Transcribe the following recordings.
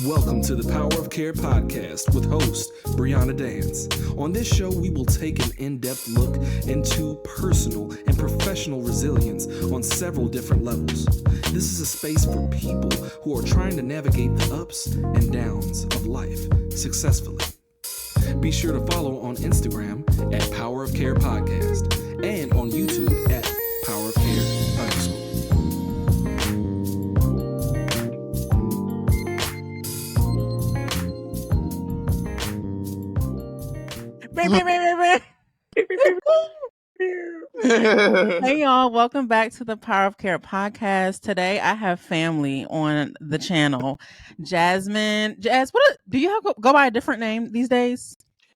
Welcome to the Power of Care podcast with host Brianna Dance. On this show, we will take an in-depth look into personal and professional resilience on several different levels. This is a space for people who are trying to navigate the ups and downs of life successfully. Be sure to follow on Instagram at Power of Care Podcast and on YouTube at Power of Care _. Hey y'all, welcome back to the Power of Care podcast. Today I have family on the channel. Jasmine, do you go by a different name these days?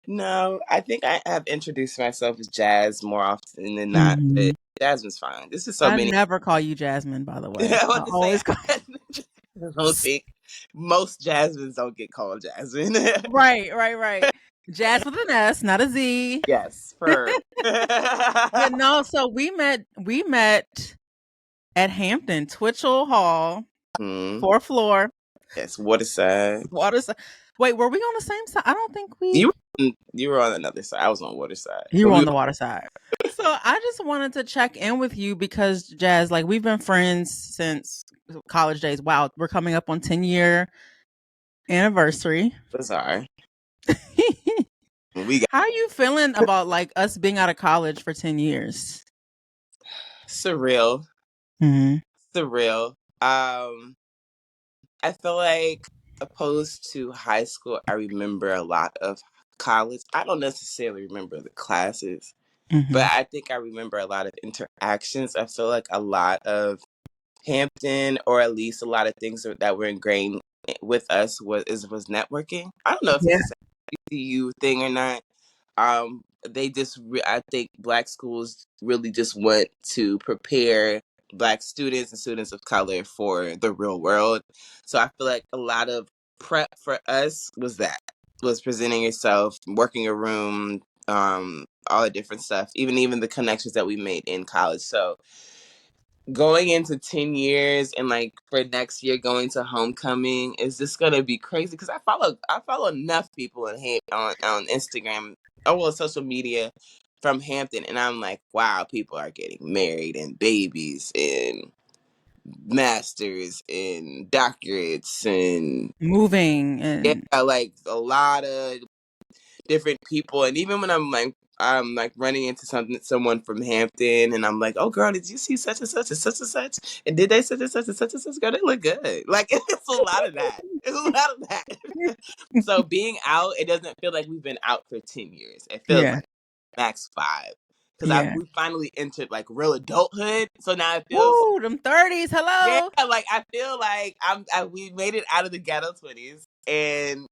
No, I think I have introduced myself as Jazz more often than not, but Jasmine's fine. This is I never call you Jasmine, by the way. I want to always say, I don't think most Jasmines don't get called Jasmine. Right. Jazz with an S, not a Z. Yes, for But no, so we met at Hampton, Twitchell Hall, 4th floor. Yes, Waterside. Wait, were we on the same side? I don't think we. You were on another side. I was on Waterside. You were on the water side. So I just wanted to check in with you because, Jazz, like, we've been friends since college days. Wow, we're coming up on 10-year anniversary. Sorry. How are you feeling about, like, us being out of college for 10 years? Surreal. Mm-hmm. Surreal. I feel like, opposed to high school, I remember a lot of college. I don't necessarily remember the classes, but I think I remember a lot of interactions. I feel like a lot of Hampton, or at least a lot of things that were ingrained with us was networking. I don't know if it's a HBCU thing or not. I think Black schools really just want to prepare Black students and students of color for the real world. So I feel like a lot of prep for us was presenting yourself, working a room, all the different stuff, even the connections that we made in college. So going into 10 years and, like, for next year going to homecoming is just gonna be crazy because I follow enough people on Instagram, social media from Hampton, and I'm like, wow, people are getting married and babies and masters and doctorates and moving and like a lot of different people. And even when I'm running into someone from Hampton, and I'm like, oh girl, did you see such and such and such and such? And did they such and such and such and such? Girl, they look good. Like, it's a lot of that. It's a lot of that. So being out, it doesn't feel like we've been out for 10 years. It feels like max 5. Because we finally entered, like, real adulthood. So now it feels them 30s. Hello. Yeah, like, I feel like we made it out of the ghetto 20s, and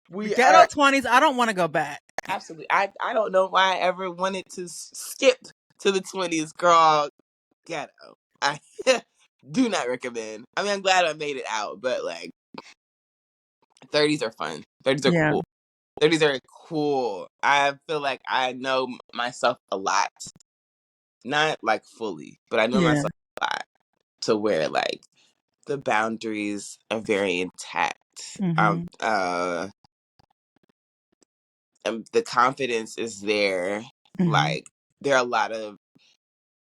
ghetto 20s. I don't want to go back. Absolutely. I don't know why I ever wanted to skip to the 20s, girl. Ghetto. I do not recommend. I mean, I'm glad I made it out, but, like, 30s are fun. 30s are cool. 30s are cool. I feel like I know myself a lot. Not, like, fully, but I know myself a lot to where, like, the boundaries are very intact. The confidence is there. Like, there are a lot of,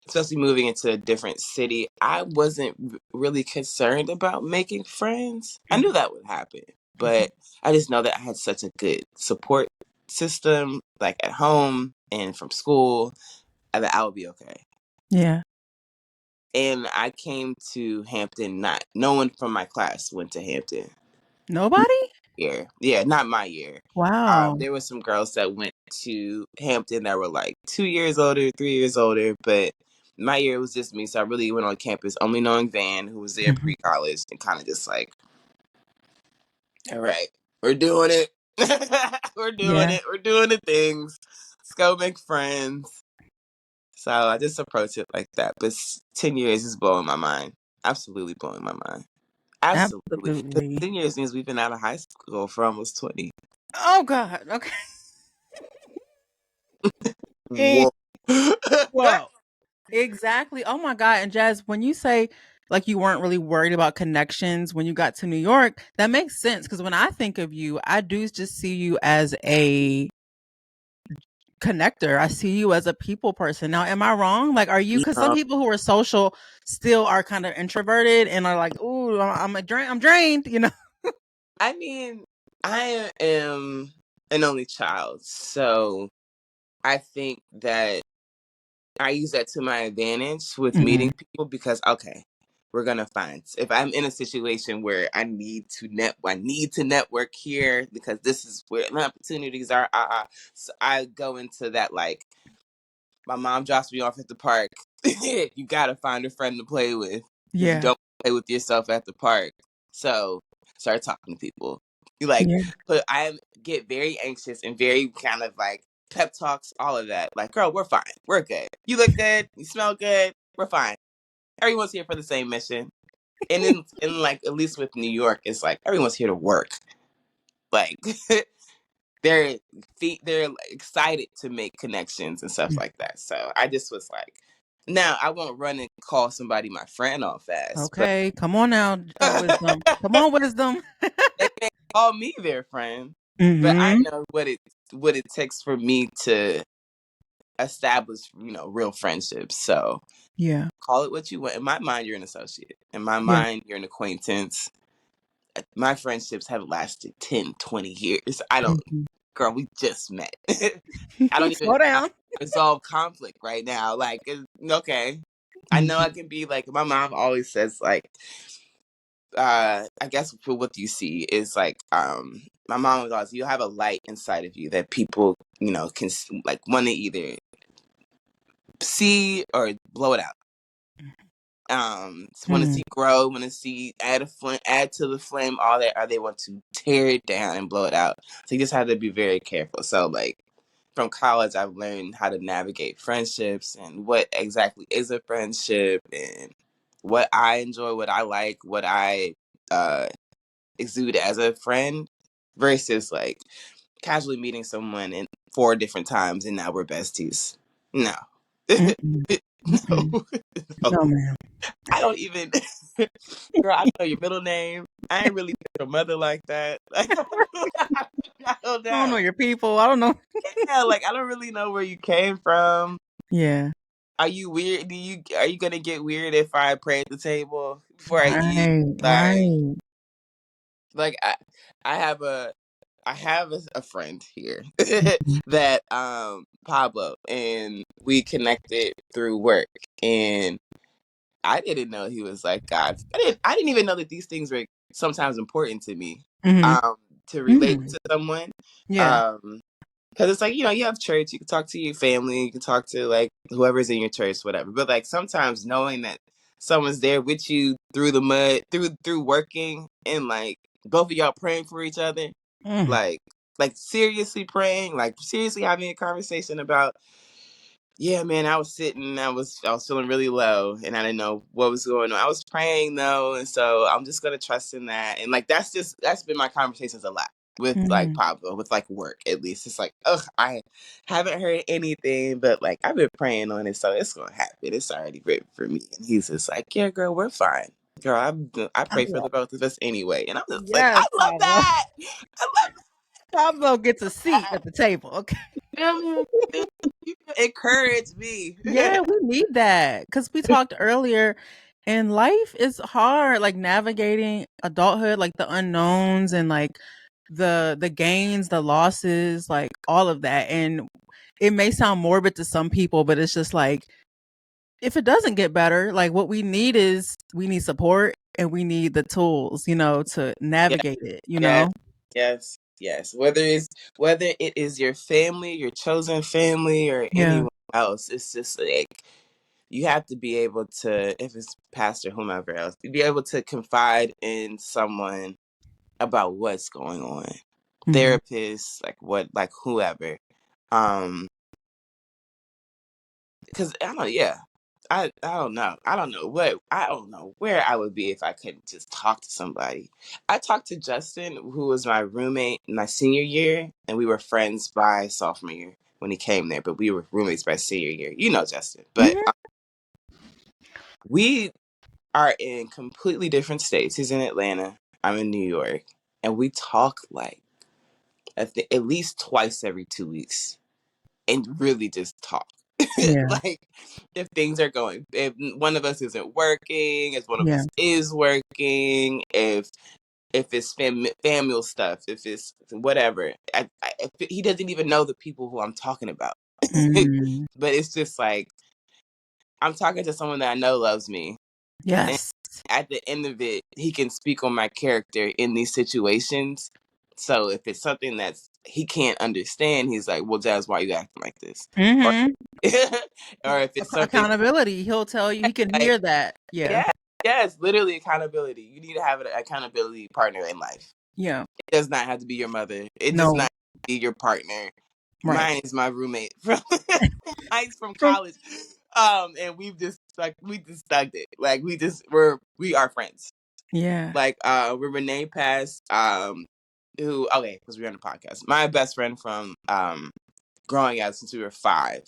especially moving into a different city, I wasn't really concerned about making friends. I knew that would happen, but I just know that I had such a good support system, like at home and from school, that I would be okay. Yeah. And I came to Hampton, no one from my class went to Hampton. Nobody? Yeah, not my year. Wow. There were some girls that went to Hampton that were like 2 years older, 3 years older, but my year was just me. So I really went on campus only knowing Van, who was there pre-college, and kind of just like, all right, we're doing it. We're doing it. We're doing the things. Let's go make friends. So I just approach it like that. But 10 years is blowing my mind. Absolutely blowing my mind. Absolutely. 10 years means we've been out of high school for almost 20. Oh, God. Okay. Whoa. Whoa. Exactly. Oh, my God. And Jazz, when you say like you weren't really worried about connections when you got to New York. That makes sense because when I think of you, I do just see you as a connector. I see you as a people person. Now, am I wrong? Like, are you? Because some people who are social still are kind of introverted and are like, "Ooh, I'm drained." You know. I mean, I am an only child, so I think that I use that to my advantage with meeting people because okay, we're gonna find if I'm in a situation where I need to network here because this is where the opportunities are. So I go into that like my mom drops me off at the park. You gotta find a friend to play with because you Yeah. don't play with yourself at the park. So start talking to people. You like, Yeah. but I get very anxious and very kind of like pep talks, all of that. Like, girl, we're fine. We're good. You look good. You smell good. We're fine. Everyone's here for the same mission. And then, like, at least with New York, it's like everyone's here to work. Like, they're excited to make connections and stuff like that. So I just was like, now I won't run and call somebody my friend all fast. Okay, come on now, But wisdom. Come on, wisdom. they can't call me their friend. But I Mm-hmm. know what it takes for me to establish, real friendships. So Yeah. call it what you want. In my mind, you're an associate. In my Yeah. mind, you're an acquaintance. My friendships have lasted 10, 20 years. I don't, Mhm. girl, we just met. I don't even Slow down. resolve conflict right now. Like, okay. I know I Mhm. can be like, my mom always says, like, I guess for what you see is like, my mom was always, you have a light inside of you that people, can like want to either see or blow it out. Want to Mm. see grow, want to see add to the flame, all that, or they want to tear it down and blow it out. So you just have to be very careful. So like from college, I've learned how to navigate friendships and what exactly is a friendship and what I enjoy, what I like, what I exude as a friend versus like casually meeting someone in 4 different times and now we're besties. No. Mm-mm. No. Mm-mm. No. No, ma'am. I don't even, girl, I know your middle name. I ain't really your mother like that. Like, I don't I don't know know. your people. I don't know. Yeah, like I don't really know where you came from. Yeah. Are you weird? Are you gonna get weird if I pray at the table before I eat? Right. Right. Like I have a friend here Mhm. that Pablo, and we connected through work, and I didn't know he was like God. I didn't even know that these things were sometimes important to me. Mhm. To relate Mm. to someone. Yeah. Um because it's like, you have church, you can talk to your family, you can talk to like whoever's in your church, whatever. But like sometimes knowing that someone's there with you through the mud, through working and like both of y'all praying for each other, Mm. like seriously praying, like seriously having a conversation about, yeah, man, I was feeling really low and I didn't know what was going on. I was praying though, and so I'm just gonna trust in that. And like that's been my conversations a lot with like Mm. Pablo, with like work at least. It's like, ugh, I haven't heard anything, but like I've been praying on it, so it's gonna happen. It's already written for me. And he's just like, yeah, girl, we're fine. Girl, I I pray for the love. both of us anyway. And I'm just like, I Yes, love Pablo. that. I love Pablo gets a seat that. at the table. Okay. Feel me? You encourage me. Yeah, we need that because we talked earlier, and life is hard. Like navigating adulthood, like the unknowns and like the gains, the losses, like all of that. And it may sound morbid to some people, but it's just like if it doesn't get better, like what we need support and we need the tools, to Yeah, navigate it. yes, yes. Whether it is your family, your chosen family, or Yeah. anyone else, it's just like you have to be able to, if it's pastor, whomever else, be able to confide in someone about what's going on. Mhm. Therapists, like whoever. Um, because I don't know, yeah. I don't know. I don't know where I would be if I couldn't just talk to somebody. I talked to Justin, who was my roommate in my senior year, and we were friends by sophomore year when he came there, but we were roommates by senior year. You know Justin. But Mhm. we are in completely different states. He's in Atlanta. I'm in New York. And we talk like at least twice every 2 weeks and really just talk. Yeah. Like if things are going, if one of us isn't working, if one of Yeah. us is working, if it's family stuff, if it's whatever. He doesn't even know the people who I'm talking about. Mm. But it's just like, I'm talking to someone that I know loves me. Yes. And at the end of it, he can speak on my character in these situations. So if it's something that's he can't understand, he's like, well, Jazz, why are you acting like this? Mm-hmm. Or if it's something accountability, he'll tell you, he can like, hear that. Yeah. yes, literally accountability. You need to have an accountability partner in life. Yeah. It does not have to be your mother. It does No. not have to be your partner. Right. Mine is my roommate from from college. And we just stuck it. Like we are friends. Yeah. Like we're Renee Pass, who because we're on the podcast. My best friend from growing up since we were 5,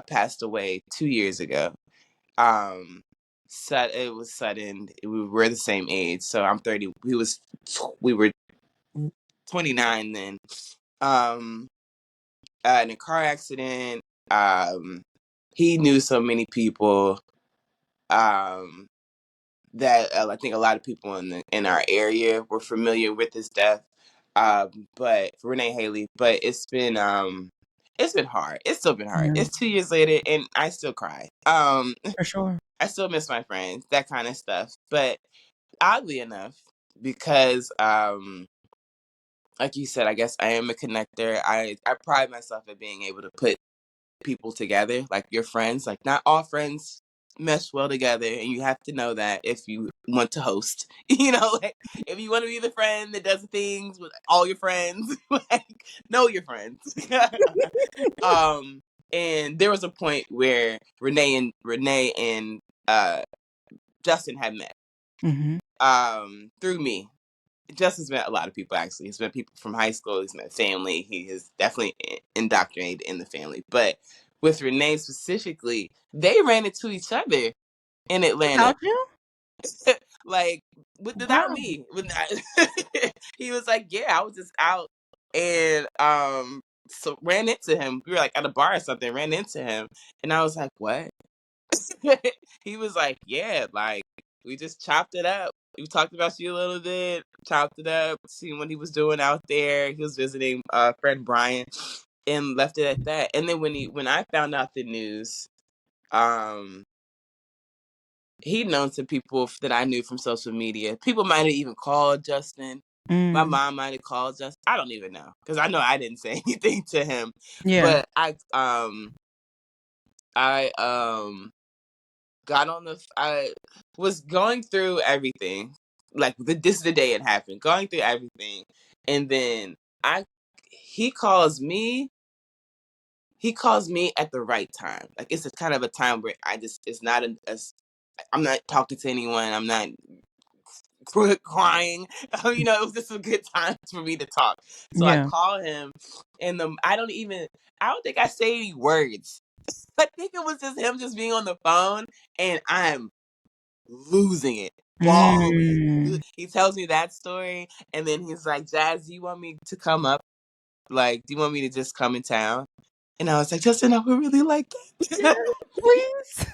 passed away 2 years ago. It was sudden. We were the same age, so I'm 30. We were 29 then. In a car accident. He knew so many people. That I think a lot of people in our area were familiar with his death. But Renee Haley, but it's been hard. It's still been hard. Yeah. It's 2 years later, and I still cry. For sure. I still miss my friends, that kind of stuff. But oddly enough, because like you said, I guess I am a connector. I pride myself at being able to put people together, like your friends. Like not all friends mesh well together, and you have to know that if you want to host. Like if you want to be the friend that does things with all your friends, like know your friends. And there was a point where Renee and Justin had met. Mm-hmm. Through me. Justin's met a lot of people, actually. He's met people from high school. He's met family. He has definitely indoctrinated in the family. But with Renee specifically, they ran into each other in Atlanta. Without you? Like, without me. He was like, yeah, I was just out and so ran into him. We were like at a bar or something, ran into him. And I was like, what? He was like, yeah, like, we just chopped it up. We talked about you a little bit, chopped it up, seeing what he was doing out there. He was visiting friend Brian and left it at that. And then when I found out the news, he'd known some people that I knew from social media. People might have even called Justin. My mom might have called Justin. I don't even know, because I know I didn't say anything to him. Yeah. But I got on I was going through everything. Like this is the day it happened. Going through everything, and then he calls me. He calls me at the right time. Like it's a kind of a time where it's not I'm not talking to anyone. I'm not crying. It was just a good time for me to talk. So I Yeah. call him, and I don't think I say any words. I think it was just him just being on the phone, and I'm losing it, bawling. He tells me that story, and then he's like, Jazz, do you want me to come up? Like, do you want me to just come in town? And I was like, Justin, I would really like that. Please.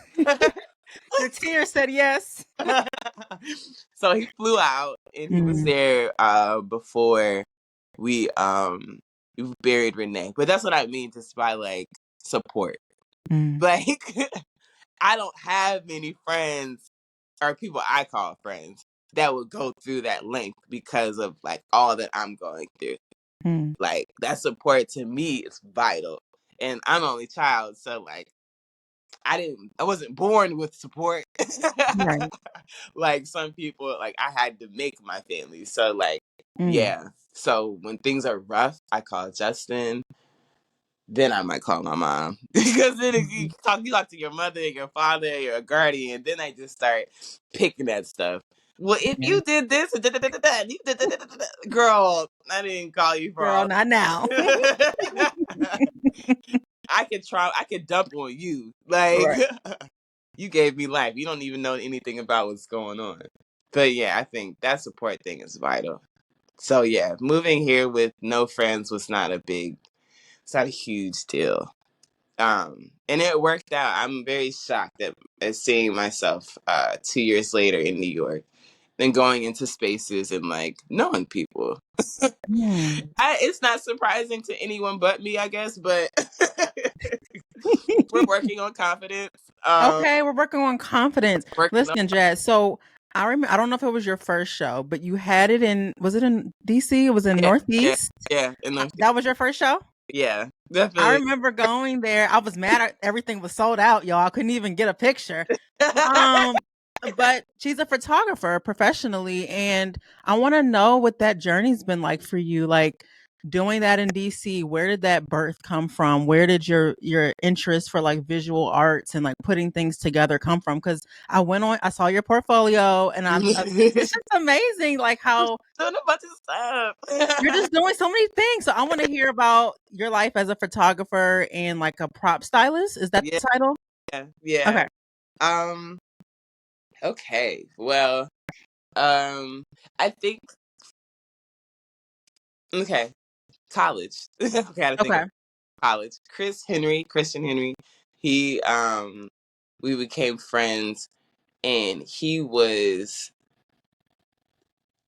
Your tears said yes. So he flew out, and he was there before we buried Renee. But that's what I mean, just by like support. Like I don't have many friends or people I call friends that would go through that length because of like all that I'm going through. Like that support to me is vital. And I'm only child, so like I wasn't born with support. Right. Like some people, like I had to make my family. So like, yeah. So when things are rough, I call Justin. Then I might call my mom, because then you talk to your mother, your father, your guardian. Then I just start picking at stuff. Well, if you did this, girl, I didn't call you for Girl, all. not now. I could dump on you, like. Right. you gave me life. You don't even know anything about what's going on. But yeah, I think that support thing is vital. So yeah, moving here with no friends was not it's not a huge deal. And it worked out. I'm very shocked at seeing myself 2 years later in New York, then going into spaces and like knowing people. It's not surprising to anyone but me, I guess, but we're working on confidence. Okay, we're working on confidence. Working on, Listen, Jazz. So I remember. I don't know if it was your first show, but you had it in. Was it in DC? It was in Northeast. yeah, in Northeast. That was your first show. Yeah, I definitely. remember going there. I was mad. Everything was sold out, y'all. I couldn't even get a picture. But she's a photographer professionally, and I want to know what that journey's been like for you. Like doing that in DC, where did that birth come from? Where did your interest for like visual arts and like putting things together come from? Because I saw your portfolio, and it's just amazing, like how doing a bunch of stuff. you're just doing so many things. So I want to hear about your life as a photographer and like a prop stylist. Is that the title? Yeah. Okay. Okay. Well, I think college. Okay, I think of college. Christian Henry. He we became friends, and he was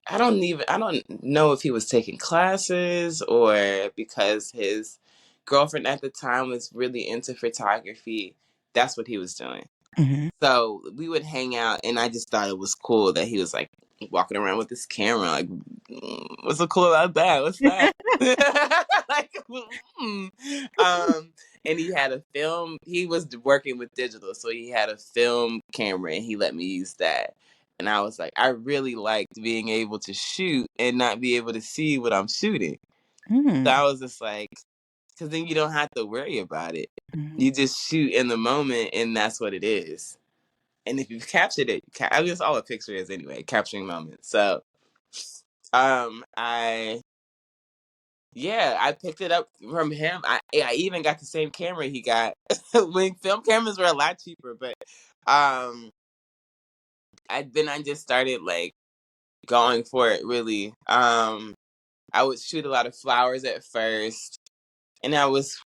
I don't know if he was taking classes or because his girlfriend at the time was really into photography. That's what he was doing. Mm-hmm. So we would hang out, and I just thought it was cool that he was like walking around with this camera. Like, what's so cool about that? What's that? Like, and he had a film. He was working with digital, so he had a film camera, and he let me use that. And I was like, I really liked being able to shoot and not be able to see what I'm shooting. Mm-hmm. So I was just like, because then you don't have to worry about it. Mm-hmm. You just shoot in the moment, and that's what it is. And if you've captured it, I guess all a picture is anyway, capturing moments. So, I picked it up from him. I even got the same camera he got when film cameras were a lot cheaper. But, I just started like going for it really. I would shoot a lot of flowers at first. And I was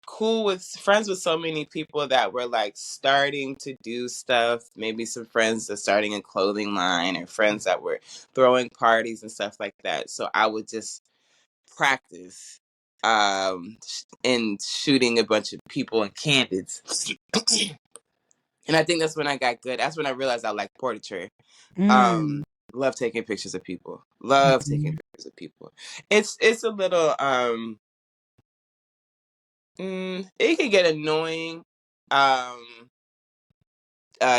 friends with so many people that were like starting to do stuff. Maybe some friends that starting a clothing line or friends that were throwing parties and stuff like that. So I would just practice and shooting a bunch of people and candids. And I think that's when I got good. That's when I realized I like portraiture. Love taking pictures of people. Love taking pictures of people. It's a little it can get annoying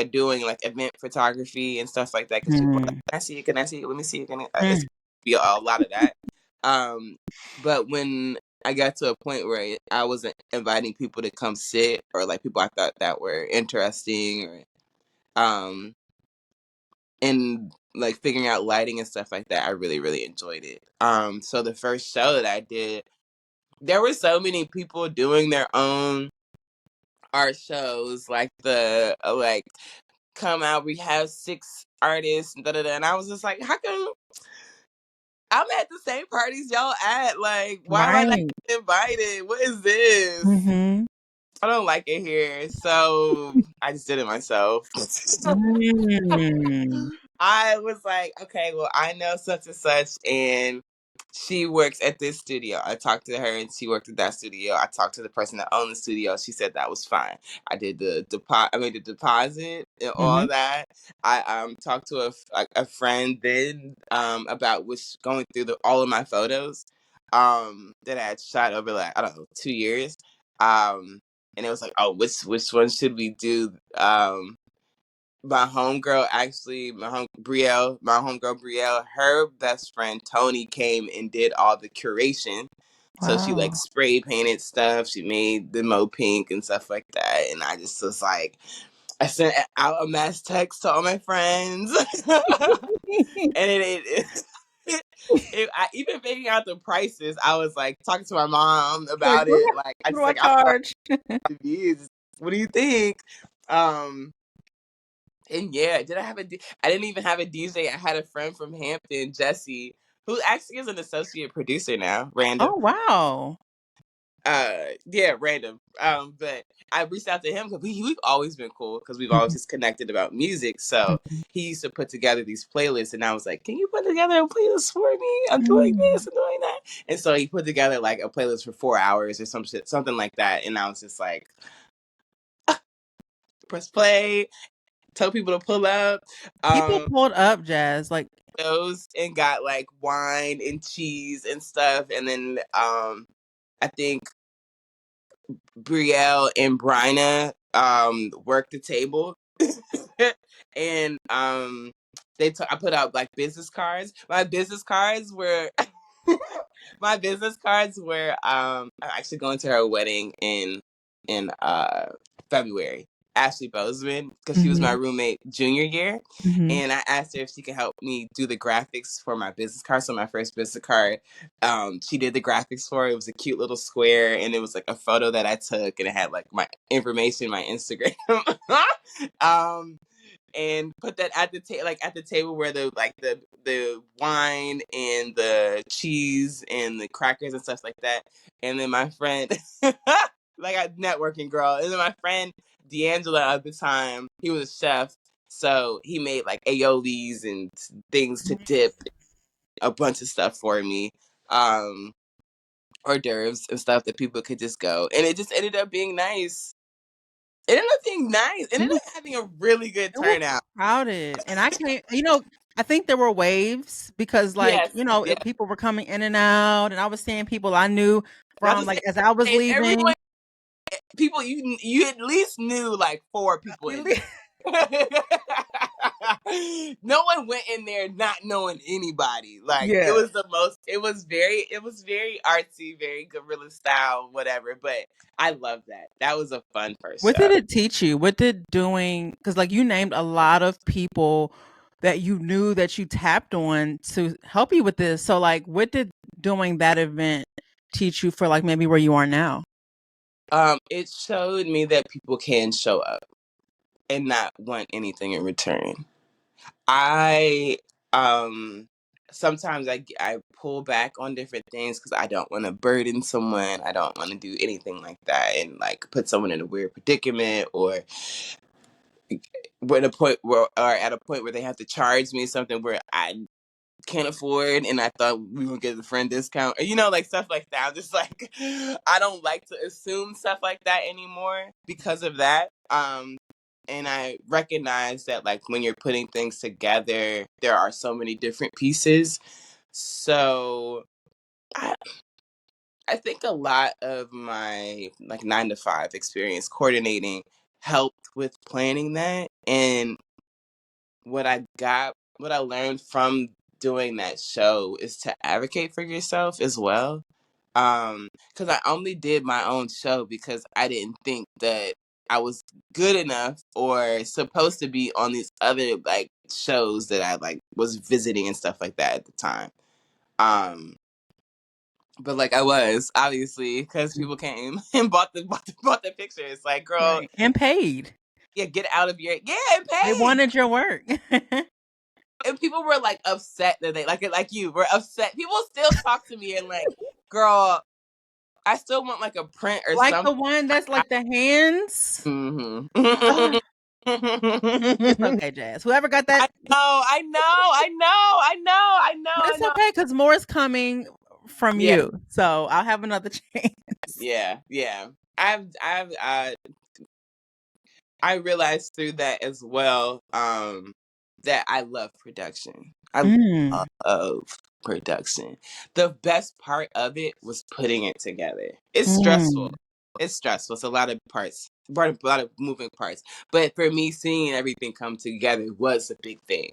doing like event photography and stuff like that because people are like, can I see it? Can I see it? Let me see it. It's be a lot of that. But when I got to a point where I wasn't inviting people to come sit or like people I thought that were interesting or and like figuring out lighting and stuff like that, I really, really enjoyed it. So the first show that I did, there were so many people doing their own art shows, like come out, we have 6 artists, and I was just like, how come I'm at the same parties y'all at? Like, why am I not invited? What is this? I don't like it here, so I just did it myself. I was like, okay, well, I know such and such, and she works at this studio. I talked to her, and she worked at that studio. I talked to the person that owned the studio. She said that was fine. I did the deposit and all that. I talked to a friend then about going through all of my photos that I had shot over like I don't know 2 years. And it was like, oh, which one should we do? My homegirl, actually, my homegirl Brielle, her best friend Tony came and did all the curation. So she like spray painted stuff. She made the Mo pink and stuff like that. And I just was like, I sent out a mass text to all my friends, and even figuring out the prices. I was like talking to my mom about it. Like I just like I charge. What do you think? And yeah, I didn't even have a DJ. I had a friend from Hampton, Jesse, who actually is an associate producer now, random. Oh wow. Yeah, random. But I reached out to him because we've always been cool because we've always just connected about music. So he used to put together these playlists, and I was like, "Can you put together a playlist for me? I'm doing this and doing that." And so he put together like a playlist for 4 hours or some shit, something like that. And I was just like, press play, tell people to pull up. People pulled up, Jazz. Like Those and got like wine and cheese and stuff, and then I think Brielle and Brianna worked the table. And I put out like business cards. My business cards were I'm actually going to her wedding in February. Ashley Bozeman, because she was my roommate junior year. And I asked her if she could help me do the graphics for my business card. So my first business card, she did the graphics for it. It was a cute little square, and it was like a photo that I took, and it had like my information, my Instagram. And put that at the table where the wine and the cheese and the crackers and stuff like that. And then my friend, like a networking girl, and then my friend D'Angelo at the time, he was a chef, so he made like aiolis and things to dip, a bunch of stuff for me, hors d'oeuvres and stuff that people could just go, and it just ended up being nice. It ended up being nice. It ended up having a really good it was turnout. crowded, and I can't. I think there were waves because, like, Yes, yeah. people were coming in and out, and I was seeing people I knew That's from the like as I was same. leaving. Everyone, people you at least knew like 4 people in there. No one went in there not knowing anybody. Like Yeah. it was very artsy, very guerrilla style, whatever. But I love that. That was a fun first What show. did it teach you? What did doing? Because like you named a lot of people that you knew that you tapped on to help you with this. So like, what did doing that event teach you for like maybe where you are now? It showed me that people can show up and not want anything in return. I sometimes I pull back on different things because I don't want to burden someone. I don't want to do anything like that and like put someone in a weird predicament, or at a point where they have to charge me something where I can't afford, and I thought we would get a friend discount, or, like stuff like that. I'm just like, I don't like to assume stuff like that anymore because of that. And I recognize that like when you're putting things together, there are so many different pieces. So I think a lot of my like 9 to 5 experience coordinating helped with planning that. And what I learned from doing that show is to advocate for yourself as well. Because I only did my own show because I didn't think that I was good enough or supposed to be on these other like shows that I like was visiting and stuff like that at the time. Um, but like I was obviously because people came and bought the pictures. Like, girl, Right. And paid. yeah, get out of your and They pay. wanted your work. And people were like upset that they like you were upset. People still talk to me and like, girl, I still want like a print or Like something. the one that's like the hands. Mm-hmm. Ugh. It's okay, Jazz. Whoever got that, but I it's know. okay because more is coming from Yeah, you. So I'll have another chance. yeah. I realized through that as well, that I love production. I Mm. love production. The best part of it was putting it together. It's stressful. Mm. It's stressful. It's a lot of parts, a lot of moving parts. But for me, seeing everything come together was a big thing.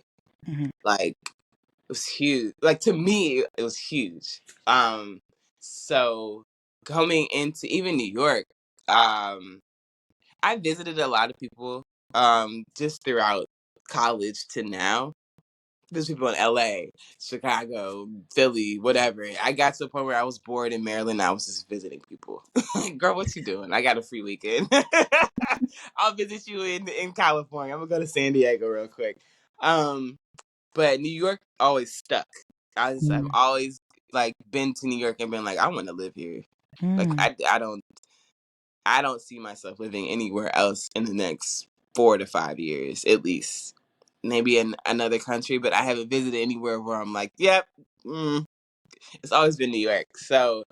Mhm. Like it was huge. Like to me, it was huge. So coming into even New York, I visited a lot of people just throughout college to now. there's people in LA, Chicago, Philly, whatever. I got to a point where I was bored in Maryland. I was just visiting people. Girl, what you doing? I got a free weekend. I'll visit you in California. I'm gonna go to San Diego real quick. But New York always stuck. I've always like been to New York and been like, I want to live here. Like I don't see myself living anywhere else in the next 4 to 5 years, at least. Maybe in another country, but I haven't visited anywhere where I'm like, yep, it's always been New York. So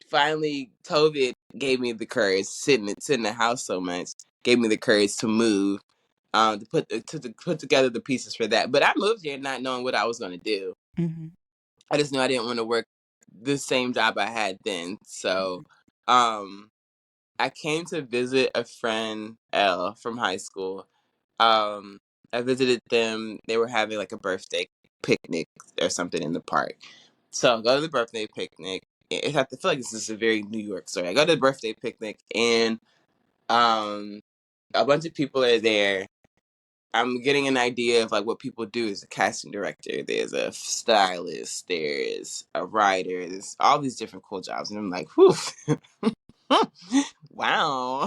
finally, COVID gave me the courage, sitting in the house so much, gave me the courage to move, to put together the pieces for that. But I moved here not knowing what I was going to do. Mm-hmm. I just knew I didn't want to work the same job I had then. So, I came to visit a friend, Elle, from high school. I visited them. They were having like a birthday picnic or something in the park. So I go to the birthday picnic. I feel like this is a very New York story. I go to the birthday picnic and a bunch of people are there. I'm getting an idea of like what people do as a casting director. There's a stylist, there's a writer, there's all these different cool jobs. And I'm like, whew. Wow.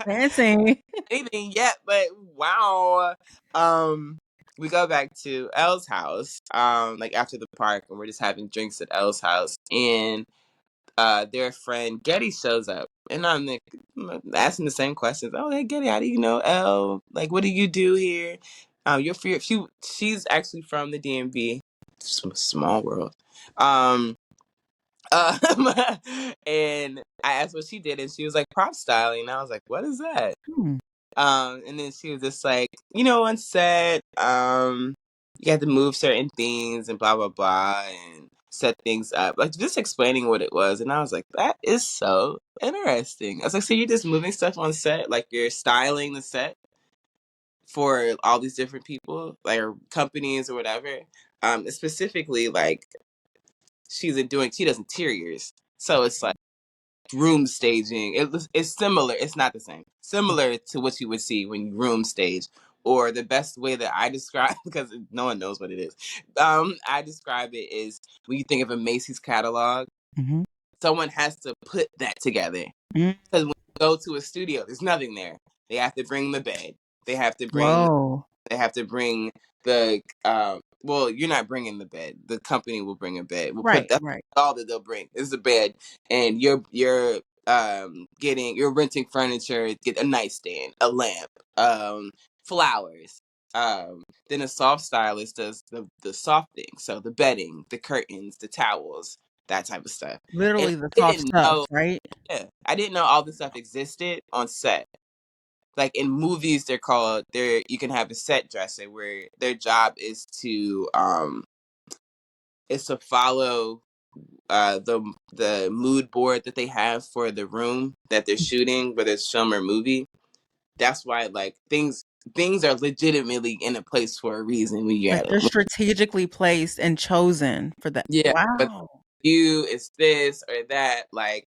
Fancy. Anything yet, but wow. We go back to Elle's house, like after the park, and we're just having drinks at Elle's house, and their friend Getty shows up, and I'm like asking the same questions. Oh, hey Getty, how do you know Elle? Like, what do you do here? You're free. She's actually from the DMV. Small world. Um, and I asked what she did, and she was like prop styling, and I was like, what is that? And then she was just like, on set, you have to move certain things and blah blah blah and set things up, like just explaining what it was. And I was like, that is so interesting. I was like, so you're just moving stuff on set, like you're styling the set for all these different people, like or companies or whatever. Specifically, like she does interiors, so it's like room staging. It's similar. It's not the same. Similar to what you would see when you room stage, or the best way that I describe, because no one knows what it is. I describe it is when you think of a Macy's catalog, someone has to put that together. Because when you go to a studio, there's nothing there. They have to bring the bed. They have to bring. Whoa. They have to bring the. Well, you're not bringing the bed. The company will bring a bed. Right. All that they'll bring is the bed, and you're renting furniture, get a nightstand, a lamp, flowers. Then a soft stylist does the soft things, so the bedding, the curtains, the towels, that type of stuff. Literally And the I soft didn't stuff, know, right? yeah, I didn't know all this stuff existed on set. Like in movies, you can have a set dresser where their job is to follow the mood board that they have for the room that they're shooting, whether it's film or movie. That's why like things are legitimately in a place for a reason when you're Like at they're it. strategically placed and chosen for that. Yeah, but Wow. it's this or that. Like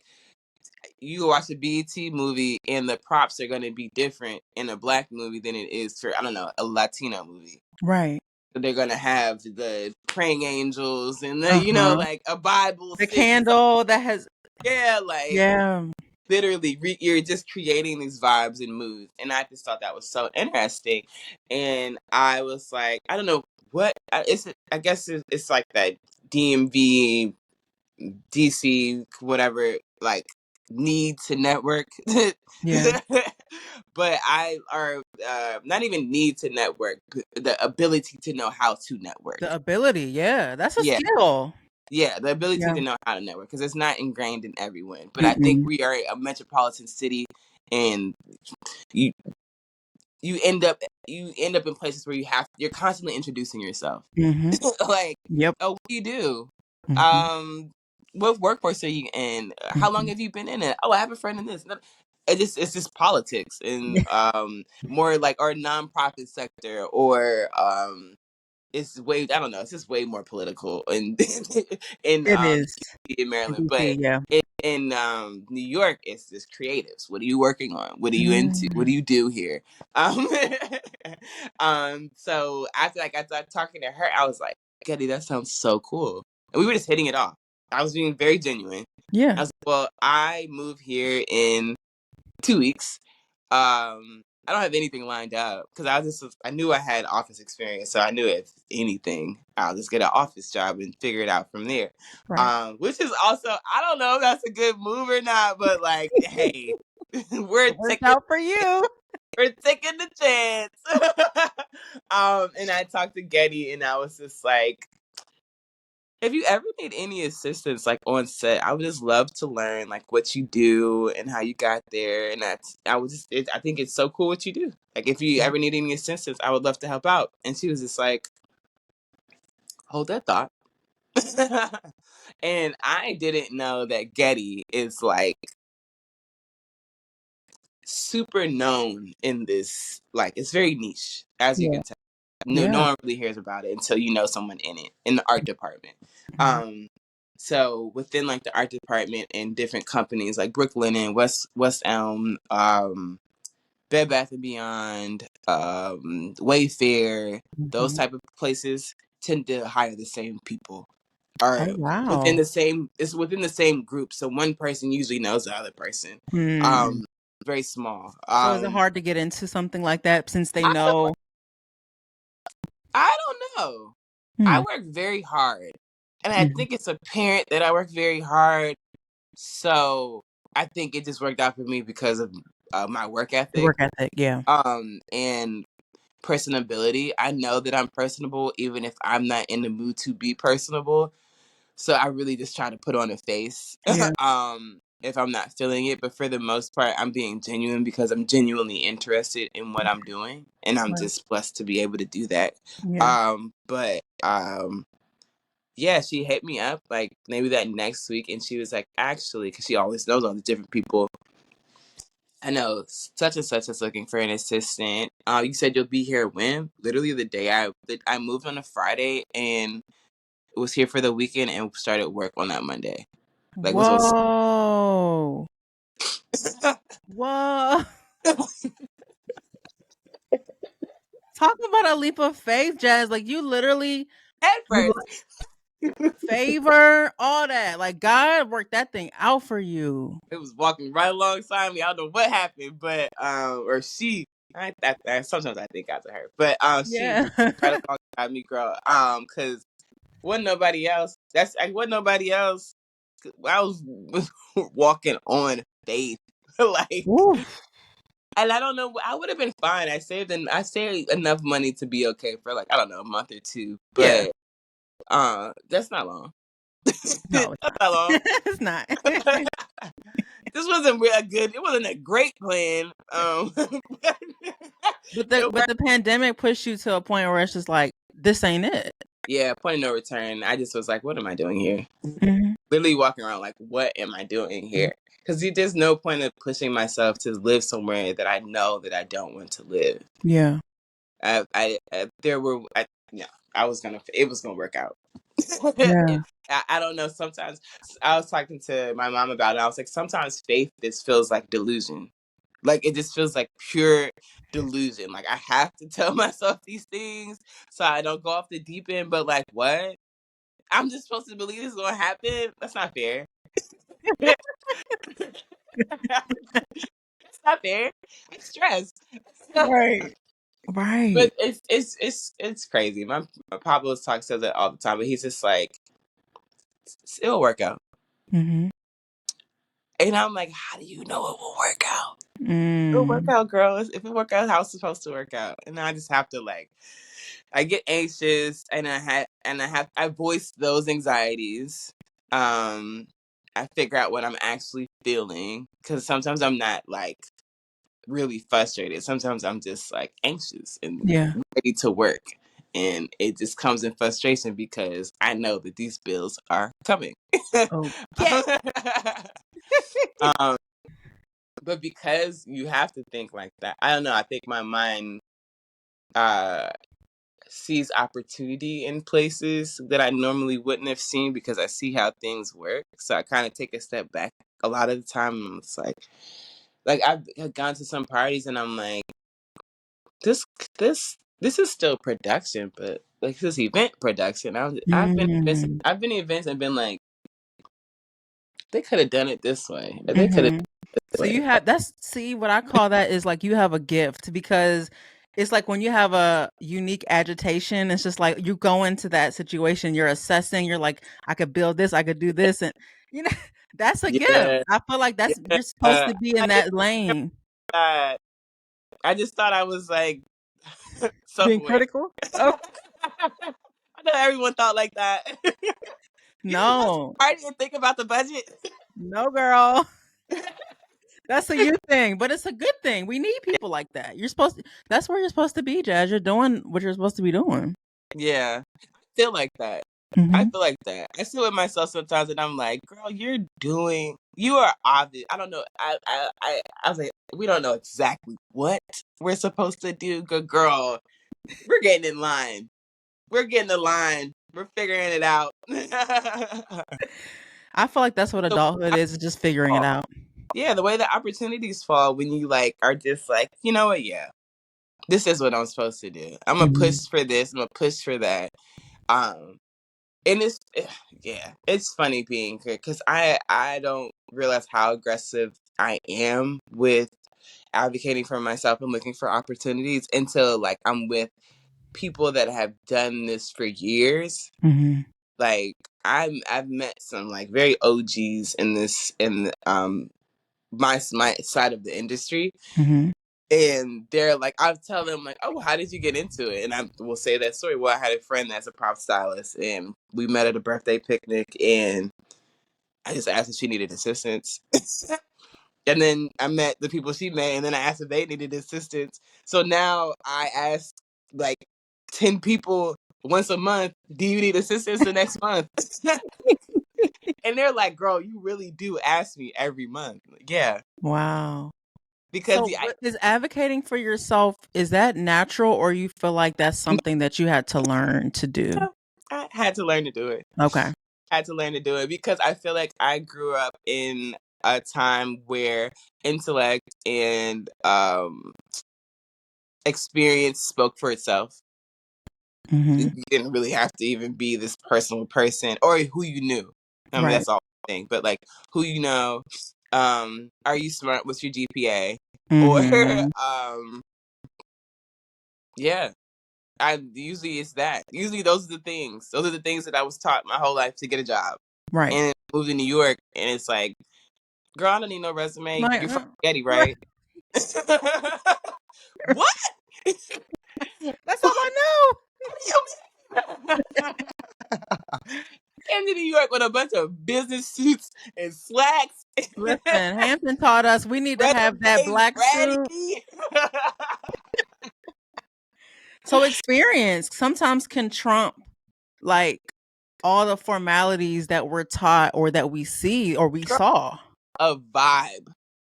you go watch a BET movie and the props are going to be different in a black movie than it is for, I don't know, a Latino movie. Right. So they're going to have the praying angels and the, like a Bible. The candle that has. Yeah, like. Yeah. Literally, you're just creating these vibes and moods. And I just thought that was so interesting. And I was like, I don't know what, I guess it's like that DMV, DC, whatever, like need to network. Yeah. But not even need to network, the ability to know how to network. The ability, yeah. That's a Yeah. skill. Yeah, the ability to know how to network, because it's not ingrained in everyone. But I think we are a metropolitan city, and you end up in places where you're constantly introducing yourself. Like, Yep. oh, what do you do? What workforce are you in? How long have you been in it? Oh, I have a friend in this. It's just politics and more like our nonprofit sector or it's way, I don't know, it's just way more political in in It is. in Maryland, but DC, yeah. in New York, it's just creatives. What are you working on? What are you into? What Mm. do you do here? Um, so after like I started talking to her, I was like, Getty, that sounds so cool, and we were just hitting it off. I was being very genuine. Yeah. I was like, well, I move here in 2 weeks. I don't have anything lined up because I knew I had office experience, so I knew if anything, I'll just get an office job and figure it out from there. Right. Which is also, I don't know if that's a good move or not, but like, hey, we're It worked taking out for you. we're taking the chance. And I talked to Getty, and I was just like, if you ever need any assistance, like on set, I would just love to learn like what you do and how you got there. And I think it's so cool what you do. Like if you ever need any assistance, I would love to help out. And she was just like, hold that thought. And I didn't know that Getty is like super known in this, like it's very niche, as you Yeah. can tell. No one really hears about it until you know someone in it, in the art department. So within like the art department and different companies like Brooklinen, West Elm, Bed Bath and Beyond, Wayfair, those type of places tend to hire the same people. Or Oh, wow. it's within the same group. So one person usually knows the other person. Very small. So is it hard to get into something like that since they I know? don't know. I work very hard. And I think it's apparent that I work very hard. So I think it just worked out for me because of my work ethic. Work ethic, yeah. And personability. I know that I'm personable even if I'm not in the mood to be personable. So I really just try to put on a face. Yeah. If I'm not feeling it. But for the most part, I'm being genuine because I'm genuinely interested in what I'm doing. And I'm just blessed to be able to do that. Yeah. Yeah, she hit me up like maybe that next week, and she was like, actually, because she always knows all the different people. I know such and such is looking for an assistant. You said you'll be here when? Literally the day I moved on a Friday and was here for the weekend and started work on that Monday. Like, whoa. Whoa. Talk about a leap of faith, Jazz. Like you literally at first. Favor, all that. Like God worked that thing out for you. It was walking right alongside me. I don't know what happened, but or she. Sometimes I think after her, but she Yeah. right alongside me, girl. Because wasn't nobody else. Wasn't nobody else. I was walking on faith, like. Oof. And I don't know. I would have been fine. I saved enough money to be okay for like I don't know a month or two, but that's not long. No, that's not long. it's not. This wasn't it wasn't a great plan. But the pandemic pushed you to a point where it's just like this ain't it. Yeah, point of no return. I just was like, what am I doing here? Mm-hmm. Literally walking around like, what am I doing here? Because there's no point of pushing myself to live somewhere that I know that I don't want to live. Yeah. It was gonna work out. Yeah. I don't know. Sometimes I was talking to my mom about it. I was like, sometimes faith just feels like delusion. Like it just feels like pure delusion. Like I have to tell myself these things so I don't go off the deep end. But like, what? I'm just supposed to believe this is gonna happen? That's not fair. It's not fair. I'm stressed. Right. But it's crazy. My Pablo says it all the time, but he's just like, it'll work out. Mm-hmm. And I'm like, how do you know it will work out? It'll work out, girl. If it work out, how it's supposed to work out. And I just have to like, I get anxious, and I voice those anxieties. I figure out what I'm actually feeling because sometimes I'm not like really frustrated. Sometimes I'm just like anxious and ready to work. And it just comes in frustration because I know that these bills are coming. Okay. But because you have to think like that, I don't know. I think my mind sees opportunity in places that I normally wouldn't have seen because I see how things work. So I kind of take a step back a lot of the time. And it's like I've gone to some parties and I'm like, this this is still production, but like this event production. I've been Mm. I've been to events and been like, they could have done it this way. Or they could have Mm-hmm. this So way. you have see what I call that is like you have a gift because it's like when you have a unique agitation, it's just like you go into that situation, you're assessing, you're like, I could build this, I could do this, and you know that's a gift. Yeah. I feel like that's Yeah. you're supposed to be I in just that lane. thought I just thought I was like Being self-aware. critical? Oh I know everyone thought like that. You don't go to no, a party and think about the budget. no, girl. That's a you thing, but it's a good thing. We need people like that. You're supposed to. That's where you're supposed to be, Jazz. You're doing what you're supposed to be doing. Yeah. I feel like that. I Mm-hmm. feel like that. I sit with myself sometimes and I'm like, girl, you are obvious. I don't know. I was like, we don't know exactly what we're supposed to do. Good girl, we're getting in line. We're getting in line. We're figuring it out. I feel like that's what The adulthood is just figuring it out. Yeah, the way the opportunities fall when you like are just like, you know what, yeah, this is what I'm supposed to do. I'm gonna Mhm. push for this, I'm gonna push for that. Um and yeah, it's funny being here because I don't realize how aggressive I am with advocating for myself and looking for opportunities until like I'm with people that have done this for years. Mhm. Like I've met some like very OGs in my side of the industry, Mhm. and they're like, I'll tell them like, oh, how did you get into it? And I will say that story. Well, I had a friend that's a prop stylist, and we met at a birthday picnic, and I just asked if she needed assistance. And then I met the people she met, and then I asked if they needed assistance. So now I ask like 10 people once a month, do you need assistance the next month? And they're like, girl, you really do ask me every month. Like, yeah. Wow. Because So, what is advocating for yourself? Is that natural, or you feel like that's something that you had to learn to do? I had to learn to do it. Okay. Had to learn to do it because I feel like I grew up in a time where intellect and experience spoke for itself. You Mhm. didn't really have to even be this personal person or who you knew. I mean, Right. that's all thing, but like who you know. Are you smart? What's your GPA? Or Mhm. yeah, I usually it's that. Usually those are the things. Those are the things that I was taught my whole life to get a job. Right. And moved to New York, and it's like, girl, I don't need no resume. Like, You're from Getty, right. right? What? That's all I know. What do you mean? Came to New York with a bunch of business suits and slacks. Listen, Hampton taught us we need to have that Resumes black suit. ready. So experience sometimes can trump like all the formalities that we're taught or that we see or we saw. A vibe.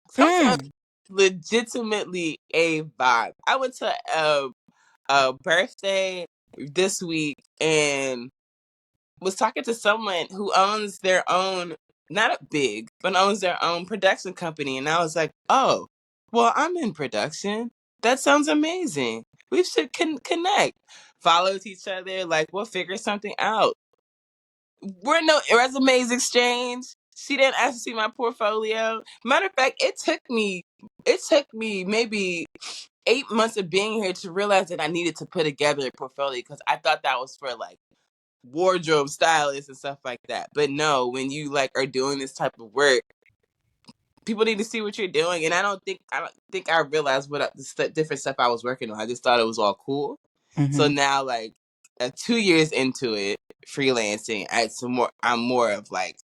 Sometimes Mm. legitimately a vibe. I went to a birthday this week and was talking to someone who owns their own, not a big, but owns their own production company. And I was like, oh, well, I'm in production. That sounds amazing. We should connect. Follows each other. Like, we'll figure something out. We're no resumes exchange. She didn't ask to see my portfolio. Matter of fact, it took me maybe 8 months of being here to realize that I needed to put together a portfolio because I thought that was for like wardrobe stylists and stuff like that. But no, when you like are doing this type of work, people need to see what you're doing. And I don't think I realized what the different stuff I was working on. I just thought it was all cool. So Mhm. now, like 2 years into it, freelancing, I'm more of like,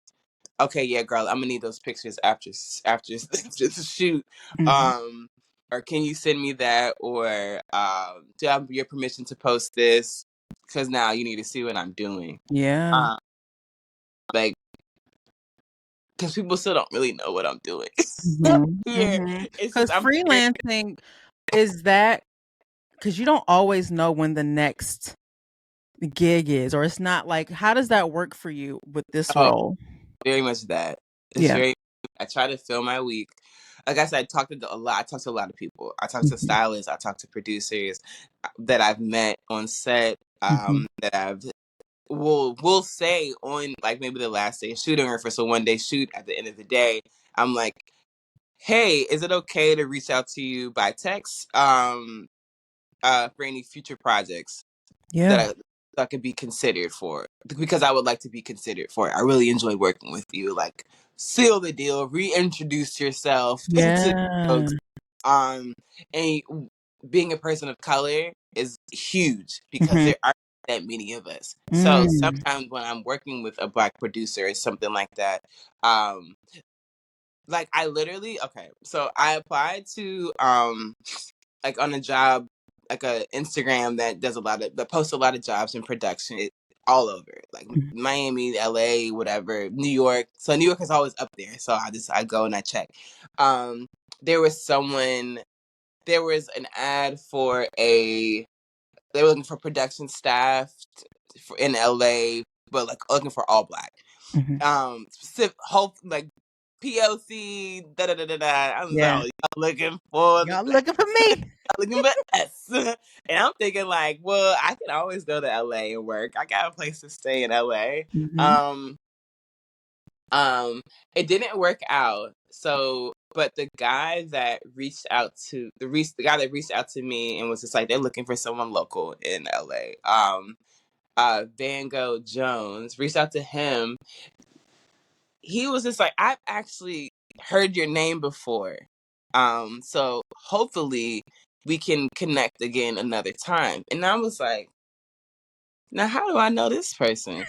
okay, yeah, girl, I'm gonna need those pictures after the shoot. Mhm. Um, or can you send me that? Or do I have your permission to post this? Because now you need to see what I'm doing. Yeah. Um, like, because people still don't really know what I'm doing Mhm. here. Mhm. It's just Cuz I'm figuring. freelancing is that cuz you don't always know when the next the gig is, or it's not like, how does that work for you with this Oh, role? very much that. It's Yeah. very. I try to fill my week. Like I said, I talk to a lot. I talk to a lot of people. I talk to Mhm. stylists. I talk to producers that I've met on set. Mhm. That I've will say on like maybe the last day of shooting or for so one day shoot at the end of the day. I'm like, hey, is it okay to reach out to you by text for any future projects that Yeah. I could be considered for, because I would like to be considered for it. I really enjoy working with you. Like, seal the deal, reintroduce yourself into Yeah. folks. And being a person of color is huge because Mhm. there aren't that many of us. So Mm. sometimes when I'm working with a black producer or something like that, um, like I literally okay. So I applied to like on a job, like a Instagram that posts a lot of jobs in production all over, like Mhm. Miami, LA, whatever, New York. So New York is always up there. So I go and I check. Um, there was someone. There was an ad for they were looking for production staff in LA, but like looking for all black. Mhm. Specific, hope like POC, da da da da da. I'm like, Yeah. oh, y'all looking for the Y'all black, looking for me? looking for us. And I'm thinking like, well, I can always go to LA and work. I got a place to stay in LA. Mhm. Um, it didn't work out. So, but the guy that reached out to the guy that reached out to me and was just like, they're looking for someone local in LA. Van Gogh Jones reached out to him. He was just like, I've actually heard your name before. So hopefully we can connect again another time. And I was like, now how do I know this person?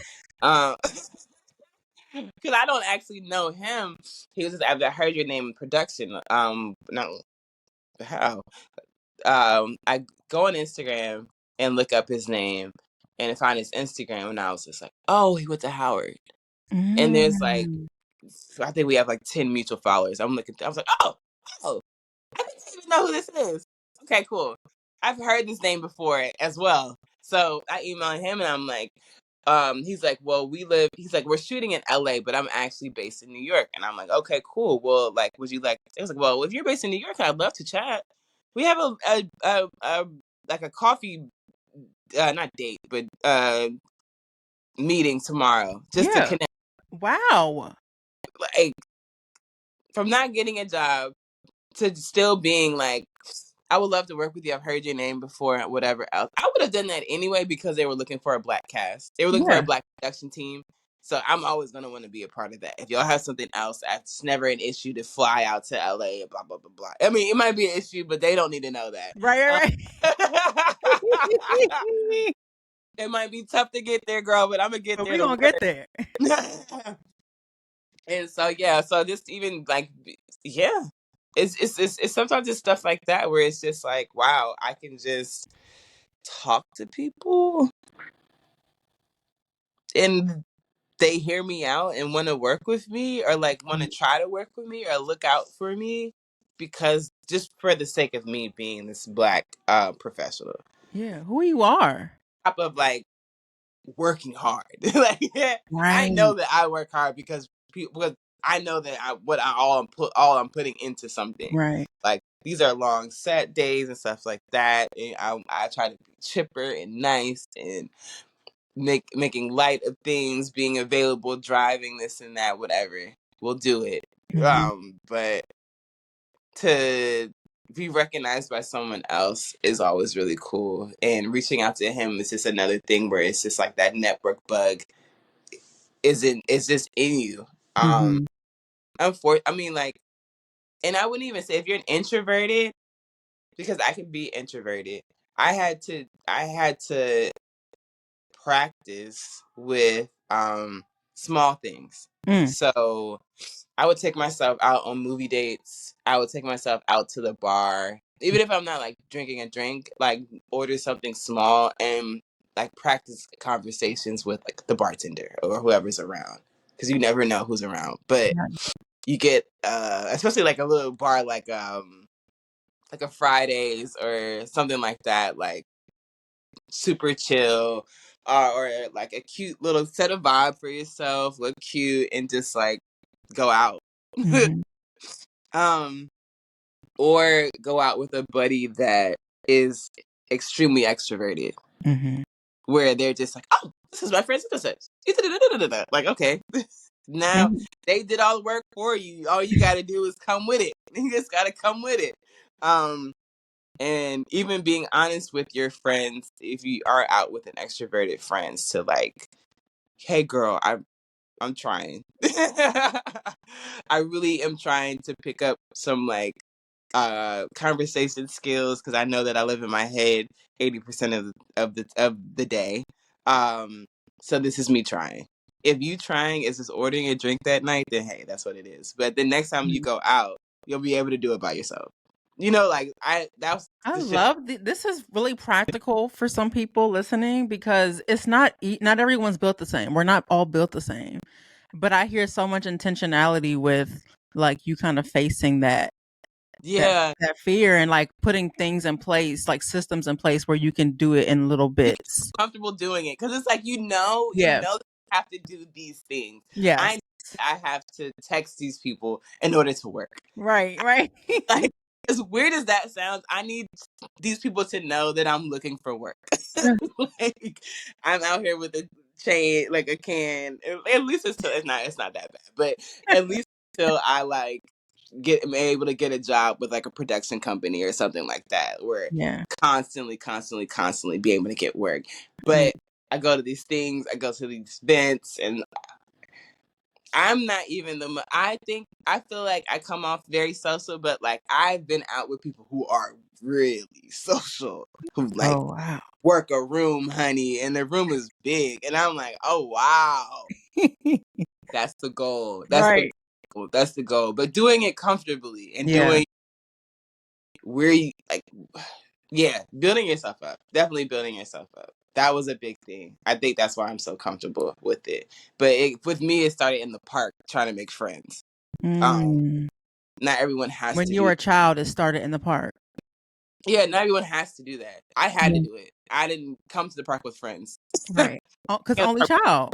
Because I don't actually know him. He was just, I've heard your name in production. No, how? I go on Instagram and look up his name and find his Instagram, and I was just like, oh, he went to Howard. And there's like, Mm. I think we have like 10 mutual followers. I'm looking, I was like, oh, I didn't even know who this is. Okay, cool. I've heard this name before as well. So I emailed him and I'm like, he's like, well, he's like, we're shooting in LA, but I'm actually based in New York. And I'm like, okay, cool. Well, like, would you like, I was like, well, if you're based in New York, I'd love to chat. We have a like a coffee, not date, but meeting tomorrow just to Yeah. connect. Wow. Like, from not getting a job to still being like, I would love to work with you. I've heard your name before, whatever else. I would have done that anyway because they were looking for a black cast. They were looking for a Yeah. black production team. So I'm always gonna want to be a part of that. If y'all have something else, it's never an issue to fly out to LA and blah blah blah blah. I mean, it might be an issue, but they don't need to know that. Right, right, right. It might be tough to get there, girl, but I'm gonna get But there we to gonna get there. work. And so yeah, so just even like yeah, it's sometimes it's stuff like that where it's just like, wow, I can just talk to people and they hear me out and want to work with me or like want to try to work with me or look out for me because just for the sake of me being this black professional. Yeah, who you are. Top of like working hard. Like I Right. know that I work hard because I know that all I'm putting into something. Right. Like these are long set days and stuff like that. And I try to be chipper and nice and making light of things, being available, driving this and that, whatever. We'll do it. Mhm. But to be recognized by someone else is always really cool. And reaching out to him is just another thing where it's just like that network bug it's just in you. Mhm. I mean like, and I wouldn't even say if you're an introverted, because I can be introverted. I had to practice with small things. Mm. So I would take myself out on movie dates. I would take myself out to the bar. Even if I'm not like drinking a drink, like order something small and like practice conversations with like the bartender or whoever's around. Because you never know who's around. But Right. you get especially like a little bar like a Fridays or something like that, like super chill. or like a cute little set a vibe for yourself, look cute, and just like go out. Mm-hmm. Or go out with a buddy that is extremely extroverted, Mm-hmm. where they're just like, oh, this is my friend such like, okay, now Mm-hmm. they did all the work for you. All you got to do is come with it. You just got to come with it. And even being honest with your friends, if you are out with an extroverted friends, to like, hey girl, I'm trying. I really am trying to pick up some like conversation skills, because I know that I live in my head 80% of the day. So this is me trying. If you trying is just ordering a drink that night, then hey, that's what it is. But the next time you go out, you'll be able to do it by yourself. You know, like that was I the shit. love this is really practical for some people listening, because it's not everyone's built the same. We're not all built the same. But I hear so much intentionality with like you kind of facing Yeah, that fear, and like putting things in place, like systems in place where you can do it in little bits. comfortable doing it, because it's like you Yeah. know that you have to do these things. Yes. I have to text these people in order to work. Right, right. Like, as weird as that sounds, I need these people to know that I'm looking for work. Like, I'm out here with a chain, like a can. At least it's not that bad, but at least until I like am able to get a job with like a production company or something like that, where Yeah. constantly be able to get work. Mm. But I go to these things, I go to these events, and I'm not even I feel like I come off very social, but like I've been out with people who are really social, who like Oh wow. work a room, honey, and the room is big, and I'm like, oh wow, that's the goal. Right. That's the goal. But doing it comfortably and Yeah. doing where you like, yeah, building yourself up. Definitely building yourself up. That was a big thing. I think that's why I'm so comfortable with it. But with me, it started in the park trying to make friends. Um, Mm. not everyone has When to you were do. a child, it started in the park. Yeah, not everyone has to do that. I had to Mm. do it. I didn't come to the park with friends. Right. Because only child.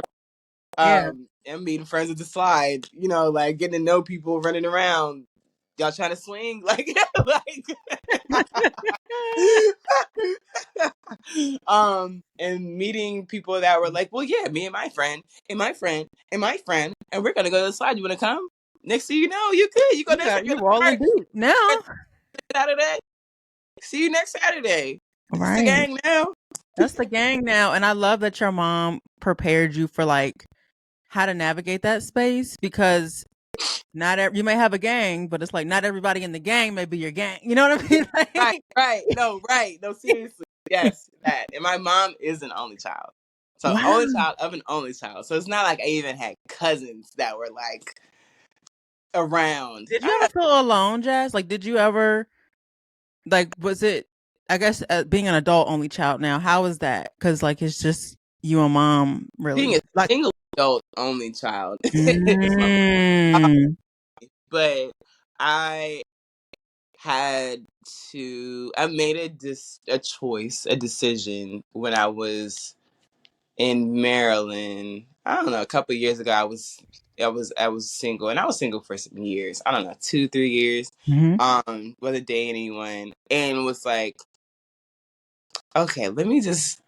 Yeah. And meeting friends at the slide. You know, like getting to know people running around. Y'all trying to swing, like, like, and meeting people that were like, well, yeah, me and my friend, and my friend, and my friend, and we're gonna go to the slide. You wanna come? Next thing you know, you could. You go next You Saturday. rolling deep now. Saturday. See you next Saturday. It's the Right. gang now. That's the gang now. And I love that your mom prepared you for like how to navigate that space, because you may have a gang, but it's like not everybody in the gang may be your gang. You know what I mean? Right, Like, right. No, seriously. Yes, that. And my mom is an only child. So wow. only child of an only child. So it's not like I even had cousins that were like around. Did you ever feel alone, Jazz? Like, did you ever like? Was it? I guess being an adult only child now, how is that? Because like it's just you and mom, Being really. a Like, single adult only child is my mm, but I I made a choice, a decision when I was in Maryland. I don't know, a couple of years ago. I was single, and I was single for some years. I don't know, 2-3 years. mhm. Wasn't dating anyone, and was like, okay, let me just.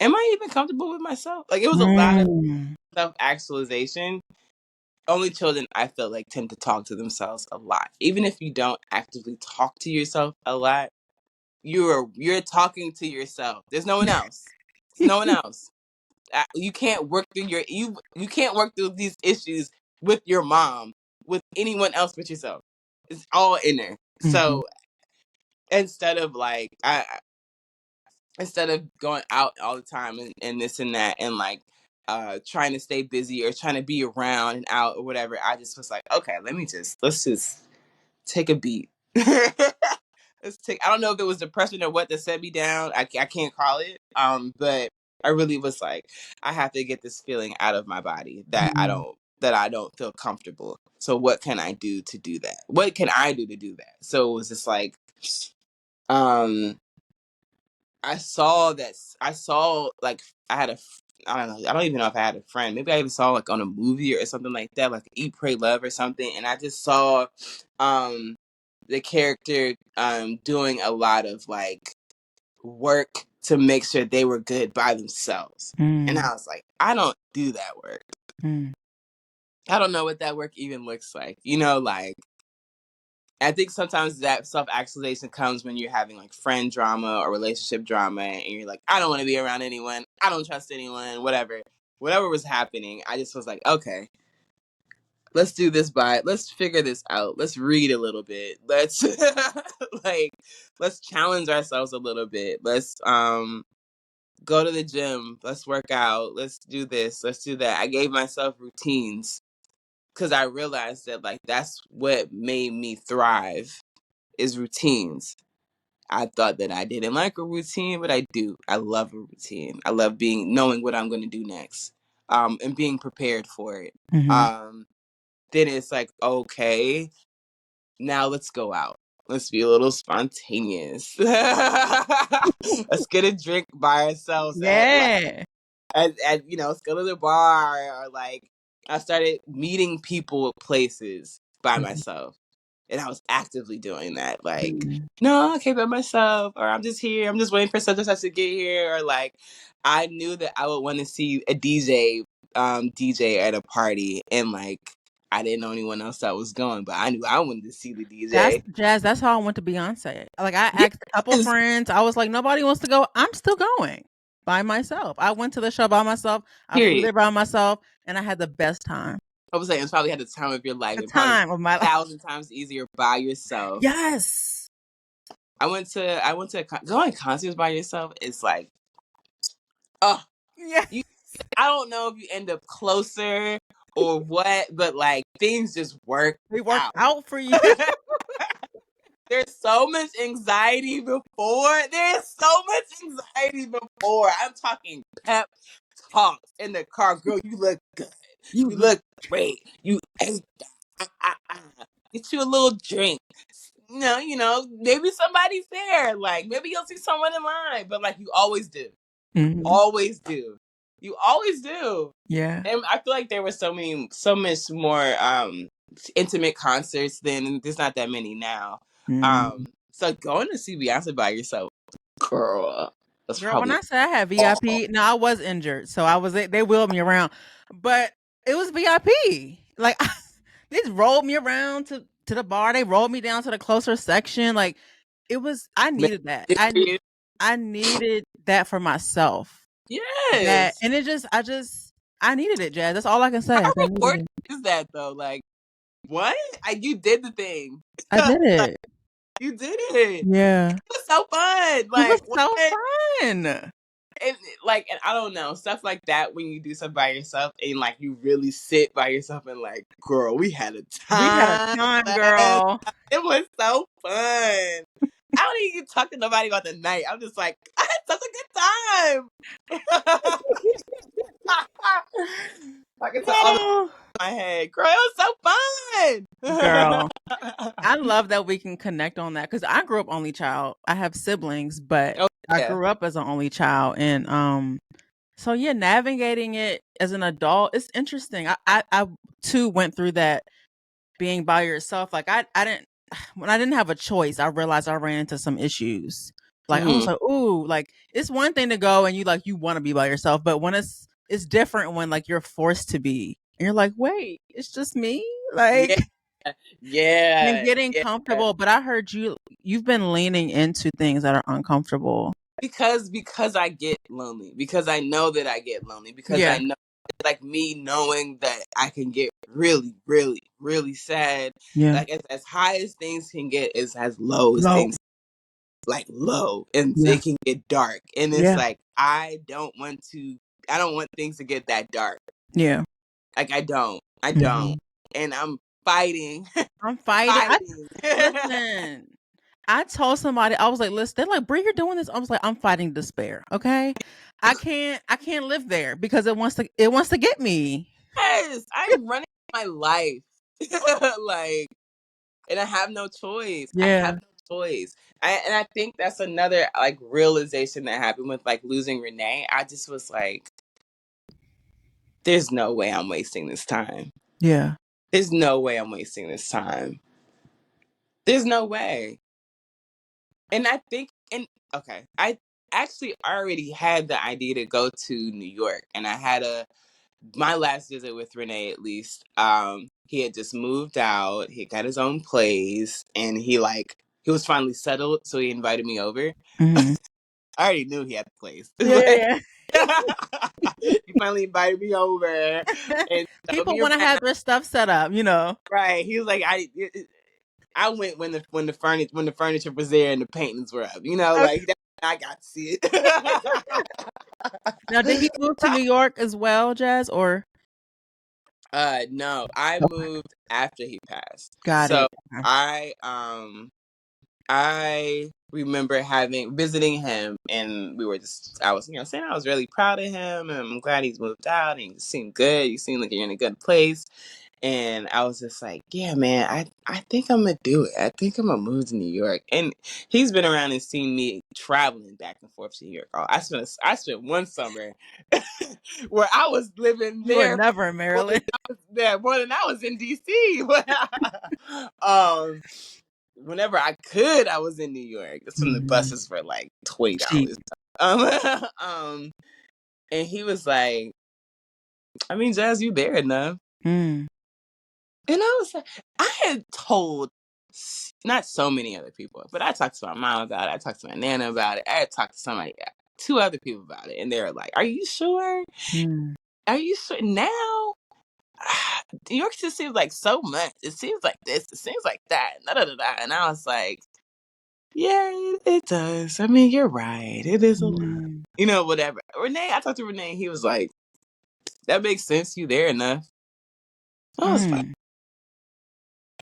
Am I even comfortable with myself? Like, it was a lot of Mm. self actualization. Only children, I feel like, tend to talk to themselves a lot, even if you don't actively talk to yourself a lot. You're talking to yourself. There's no one else. There's no one else. You can't work through you can't work through these issues with your mom, with anyone else but yourself. It's all inner. Mhm. So instead of like instead of going out all the time and this and that, and like trying to stay busy or trying to be around and out or whatever, I just was like, okay, let's just take a beat. I don't know if it was depression or what that set me down. I can't call it. But I really was like, I have to get this feeling out of my body Mm. that I don't feel comfortable. So what can I do to do that? What can I do to do that? So it was just like, um, I saw that. I saw like I had a. I don't know. I don't even know if I had a friend. Maybe I even saw like on a movie or something like that, like Eat, Pray, Love or something. And I just saw the character doing a lot of like work to make sure they were good by themselves. And I was like, I don't do that work. I don't know what that work even looks like. You know, like I think sometimes that self-actualization comes when you're having like friend drama or relationship drama and you're like, I don't want to be around anyone. I don't trust anyone, whatever. Whatever was happening, I just was like, okay, let's do this let's figure this out. Let's read a little bit. Let's let's challenge ourselves a little bit. Let's go to the gym. Let's work out. Let's do this. Let's do that. I gave myself routines because I realized that like that's what made me thrive is routines. I thought that I didn't like a routine, but I do. I love a routine. I love knowing what I'm going to do next, and being prepared for it. Then it's like, okay, now let's go out. Let's be a little spontaneous. Let's get a drink by ourselves. Yeah. At you know, let's go to the bar, or like I started meeting people at places by myself. And I was actively doing that. Like, no, I came by myself, or I'm just here. I'm just waiting for such and such to get here. Or like, I knew that I would want to see a DJ at a party, and like, I didn't know anyone else that was going, but I knew I wanted to see the DJ. That's how I went to Beyonce. Like I asked a couple friends. I was like, nobody wants to go. I'm still going by myself. I went to the show by myself. I flew there by myself, and I had the best time. I was saying, it's probably had the time of your life. The time of my life. 1,000 times easier by yourself. Yes. I went to going concerts by yourself. It's like, oh yeah. I don't know if you end up closer or what, but like things just work. They work out for you. There's so much anxiety before. I'm talking pep talk in the car. Girl, you look good. You look great. You ate that. Get you a little drink. No, you know, maybe somebody's there. Like, maybe you'll see someone in line. But, like, you always do. Always do. You always do. Yeah. And I feel like there were so much more intimate concerts then. There's not that many now. So going to see Beyonce by yourself, girl. When I say I had VIP, no, I was injured, so they wheeled me around, but it was VIP. Like they just rolled me around to the bar. They rolled me down to the closer section. Like it was. I needed that. I needed that for myself. Yes. And I needed it, Jazz. That's all I can say. How important is that though? Like, what? You did the thing. I did it. You did it. Yeah. It was so fun. Like, it was so fun. And like, and I don't know, stuff like that when you do something by yourself and like you really sit by yourself and like, girl, we had a time, girl. It was so fun. I don't even talk to nobody about the night. I'm just like, I had such a good time. I can tell all my head, girl, it was so fun. Girl, I love that we can connect on that because I grew up only child. I have siblings, but I grew up as an only child, and so yeah, navigating it as an adult, it's interesting. I too went through that being by yourself. Like I didn't when I didn't have a choice. I realized I ran into some issues. Like I was like, ooh, like it's one thing to go and you want to be by yourself, but when it's different when like you're forced to be, and you're like, wait, it's just me, like. Yeah. And getting comfortable. But I heard you've been leaning into things that are uncomfortable. Because I get lonely. Because I know that I get lonely. Because I know, like me knowing that I can get really, really, really sad. Yeah. Like as high as things can get is as low as things, like low, and it can get dark. And it's like I don't want things to get that dark. Yeah. Like I don't. And I'm fighting. I'm fighting. Listen, I told somebody, I was like, listen, they're like, Brie, you're doing this. I was like, I'm fighting despair. Okay. I can't live there because it wants to get me. Yes. I'm running my life. Like, and I have no choice. Yeah. I have no choice. And I think that's another like realization that happened with like losing Renee. I just was like, there's no way I'm wasting this time. Yeah. There's no way I'm wasting this time. There's no way. And I think, okay, I actually already had the idea to go to New York, and I had my last visit with Renee, at least, he had just moved out, he got his own place, and he was finally settled, so he invited me over. Mm-hmm. I already knew he had the place. Yeah. He finally invited me over and showed People me want to around. have their stuff set up, you know. Right. He was like, I went when the furniture was there and the paintings were up. You know, like I got to see it. Now, did he move to New York as well, Jazz, or? No, I moved after he passed. Got So it. I remember visiting him, and I was saying I was really proud of him, and I'm glad he's moved out, and he seemed good. You seem like you're in a good place. And I was just like, yeah, man, I think I'm going to do it. I think I'm going to move to New York. And he's been around and seen me traveling back and forth to New York. I spent one summer where I was living You were there never in Maryland. more than I was in D.C. Whenever I could, I was in New York. That's when the buses were like $20. And he was like, I mean, Jazz, you there enough. And I was like, I had told not so many other people, but I talked to my mom about it. I talked to my nana about it. I had talked to two other people about it. And they were like, are you sure? Are you sure now? New York just seems like so much. It seems like this. It seems like that. And I was like, yeah, it does. I mean, you're right. It is a lot. You know, whatever. I talked to Renee. He was like, that makes sense. You there enough. I was fine.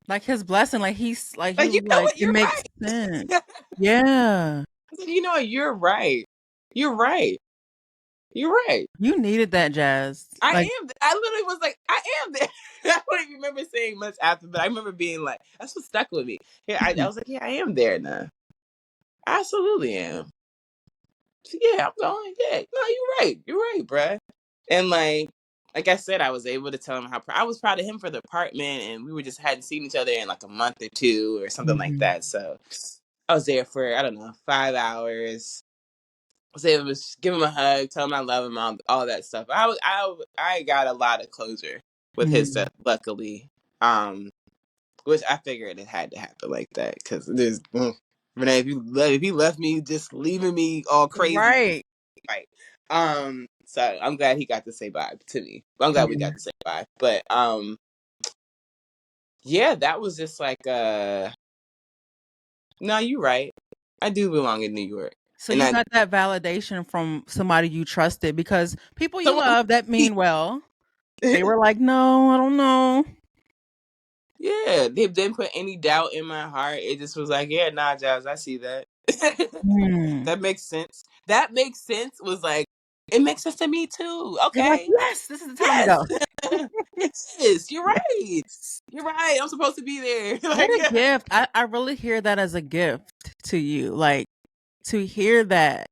Like his blessing, like he's like, he you was know like, what? You're it makes right. sense. Yeah. I said, you know what? You're right. You're right. You're right. You needed that, Jazz. I am. I literally was like, I am there. I don't even remember saying much after, but I remember being like, that's what stuck with me. Yeah, I was like, yeah, I am there now. I absolutely am. So, yeah, I'm going. Yeah, no, you're right. You're right, bruh. And like I said, I was able to tell him how I was proud of him for the apartment, and we hadn't seen each other in like a month or two or something like that. So I was there for, I don't know, 5 hours. I was able to give him a hug, tell him I love him, all that stuff. I got a lot of closure with his stuff, luckily. Which I figured it had to happen like that, because there's Renee, if you left me just leaving me all crazy, right? So I'm glad he got to say bye to me. I'm glad we got to say bye. But yeah, that was just like no, you're right. I do belong in New York. So you got that validation from somebody you trusted, because people you love that mean well, they were like, no, I don't know. Yeah, they didn't put any doubt in my heart. It just was like, yeah, nah, Jazz, I see that. That makes sense. That makes sense was like, it makes sense to me too. Okay. Like, yes, this is the time to go. Yes, you're right. You're right. I'm supposed to be there. What a gift. I really hear that as a gift to you. Like, to hear that.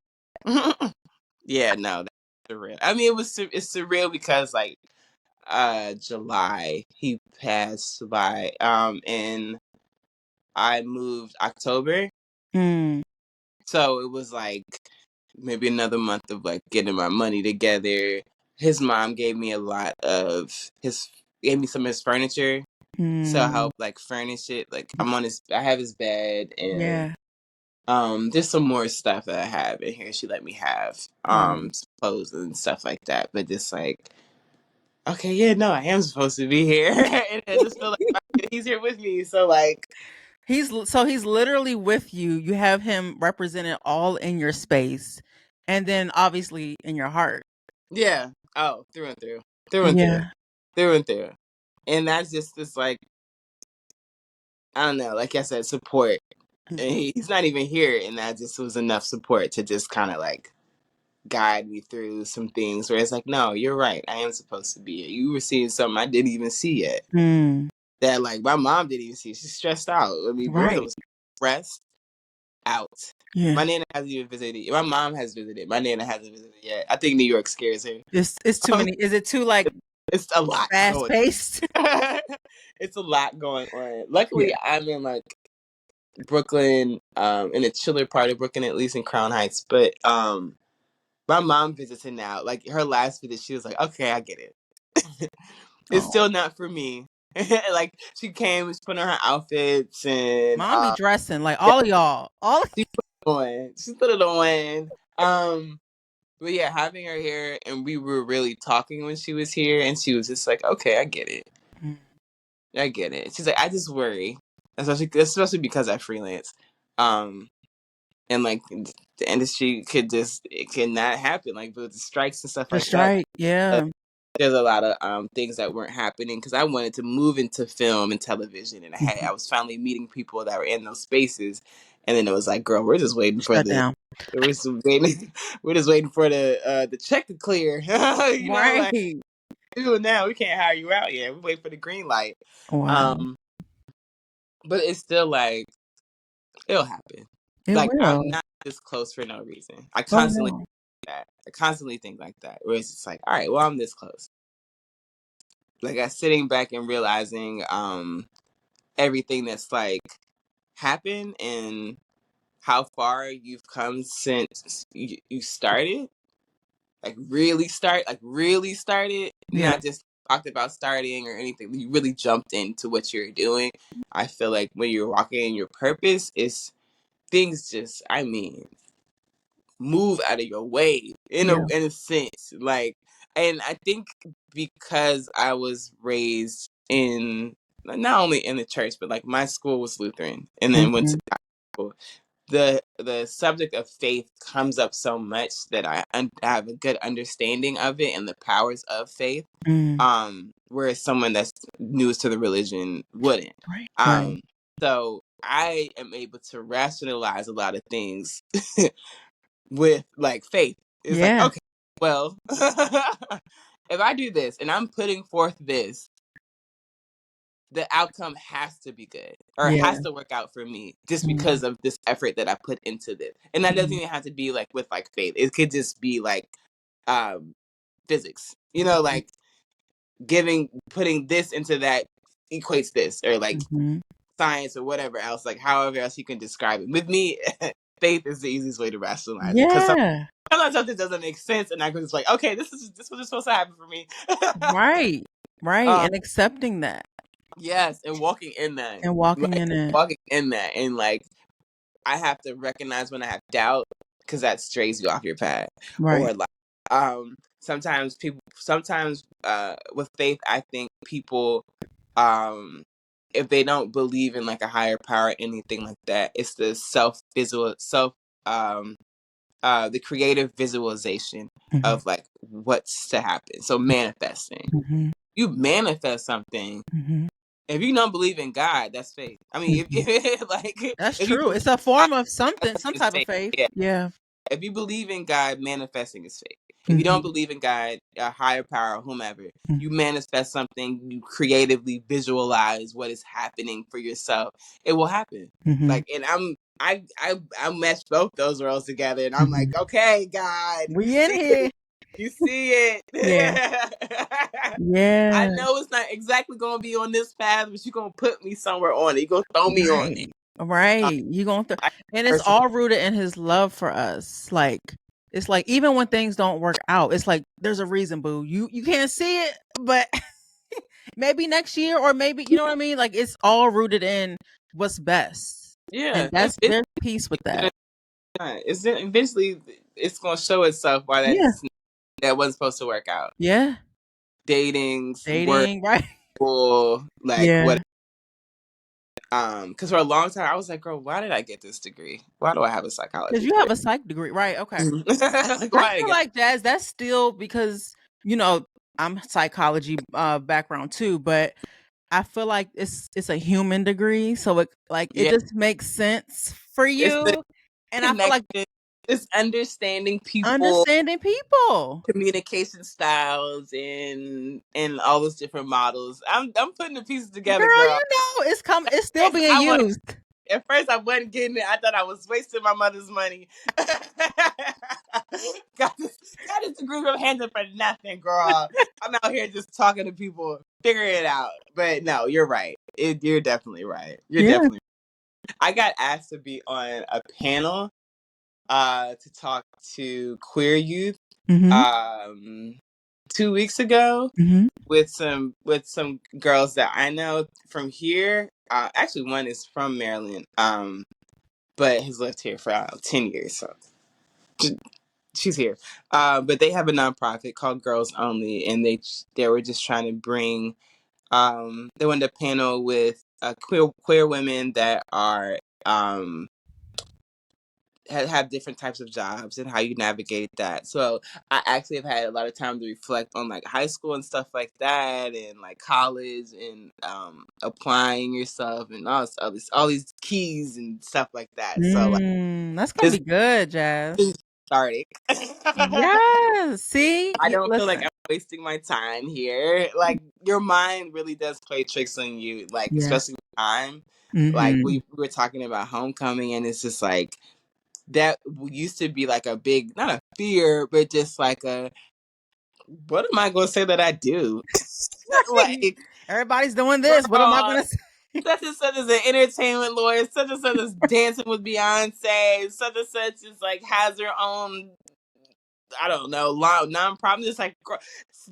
Yeah, no, that's surreal. I mean, it's surreal because like July he passed by. And I moved October. So it was like maybe another month of like getting my money together. His mom gave me some of his furniture. So I helped like furnish it. Like I have his bed, and there's some more stuff that I have in here she let me have. Clothes and stuff like that. But just like, okay, yeah, no, I am supposed to be here. And I just feel like he's here with me. So like he's literally with you. You have him represented all in your space, and then obviously in your heart. Yeah. Oh, through and through. Through and through. And that's just this like, I don't know, like I said, support. And he's not even here, and that just was enough support to just kind of like guide me through some things where it's like, no, you're right. I am supposed to be here. You were seeing something I didn't even see yet. That like my mom didn't even see. She's stressed out. I mean, Brianna was stressed. out. Yeah. My Nana hasn't even visited. My mom has visited. My Nana hasn't visited yet. I think New York scares her. It's too many. Is it too like It's a lot fast going paced? It's a lot going on. Luckily, I'm in like Brooklyn, in a chiller part of Brooklyn, at least in Crown Heights. But my mom visiting now. Like her last visit, she was like, "Okay, I get it." It's still not for me. Like she came, was putting on her outfits, and Mom be dressing like all of y'all. She put it on. But yeah, having her here, and we were really talking when she was here, and she was just like, "Okay, I get it. I get it." She's like, "I just worry, especially because I freelance, and like the industry it cannot happen, like with the strikes and stuff The like that. strike, yeah. There's a lot of things that weren't happening because I wanted to move into film and television, and I was finally meeting people that were in those spaces, and then it was like, "Girl, we're just waiting for down. we're just waiting, we're just waiting for the check to clear." You know, like dude, now we can't hire you out yet. We wait for the green light. Wow. But it's still like it'll happen. It like will. I'm not this close for no reason. I constantly think that. I constantly think like that. Where it's just like, all right, well, I'm this close. Like I sitting back and realizing everything that's like happened and how far you've come since you started. Like really started, not just talked about starting or anything. You really jumped into what you're doing. I feel like when you're walking in your purpose, it's things just, I mean, move out of your way in a sense. Like, and I think because I was raised in not only in the church, but like my school was Lutheran, and then went to school. The subject of faith comes up so much that I have a good understanding of it and the powers of faith. Whereas someone that's new to the religion wouldn't. So I am able to rationalize a lot of things with like faith. It's like, okay, well, if I do this and I'm putting forth this, the outcome has to be good or has to work out for me just because of this effort that I put into this. And that doesn't even have to be like with like faith. It could just be like physics, you know, like putting this into that equates this, or like science or whatever else, like however else you can describe it. With me, faith is the easiest way to rationalize it, because sometimes something doesn't make sense and I can just like, okay, this was supposed to happen for me. Right and accepting that. Yes, and walking in that. And like I have to recognize when I have doubt, because that strays you off your path. Or like sometimes with faith, I think people if they don't believe in like a higher power or anything like that, it's the the creative visualization of like what's to happen. So manifesting. You manifest something. If you don't believe in God, that's faith. I mean, if like that's true. It's a form of something, some type of faith. Yeah. If you believe in God, manifesting is faith. If you don't believe in God, a higher power, whomever, you manifest something, you creatively visualize what is happening for yourself, it will happen. Like, and I mesh both those worlds together, and I'm like, okay, God, we in here. You see it. Yeah. I know it's not exactly going to be on this path, but you're going to put me somewhere on it. You're going to throw me on it. Right. You're going to and it's all rooted in his love for us. Like, it's like, even when things don't work out, it's like, there's a reason, boo. You can't see it, but maybe next year, or maybe, you know what I mean? Like, it's all rooted in what's best. Yeah. And there's peace with that. Eventually, it's going to show itself why that wasn't supposed to work out. Yeah. Dating, work, right? School, like what? Because for a long time I was like, girl, why did I get this degree? Why do I have a psychology? Because you have a psych degree, right? Okay. I feel like, Jazz, that's still because, you know, I'm psychology background too, but I feel like it's a human degree, so it just makes sense for you. And I feel like it's understanding people, communication styles, and all those different models. I'm putting the pieces together, girl. You know, it's still being used. At first, I wasn't getting it. I thought I was wasting my mother's money. got this degree from Hampton for nothing, girl. I'm out here just talking to people, figuring it out. But no, you're right. You're definitely right. You're Yeah. definitely. I got asked to be on a panel to talk to queer youth Mm-hmm. 2 weeks ago Mm-hmm. with some girls that I know from here. Actually, one is from Maryland, but has lived here for 10 years, so she's here. But they have a nonprofit called Girls Only, and they were just trying to bring. They wanted a panel with queer women that are have different types of jobs and how you navigate that. So I actually have had a lot of time to reflect on like high school and stuff like that, and like college and applying yourself and all these keys and stuff like that. So like That's gonna just be good, Jazz. starting. Yes. See, I don't feel like listen. I'm wasting my time here. Like your mind really does play tricks on you, like Yeah. especially with time. Like Mm-hmm. we were talking about homecoming, and it's just like that used to be like a big, not a fear, but just like what am I going to say that I do? Like, Everybody's doing this. What am I girl, gonna say? such and such is an entertainment lawyer, such and such is dancing with Beyonce, such and such is like has her own, I don't know, non-problem. Just like,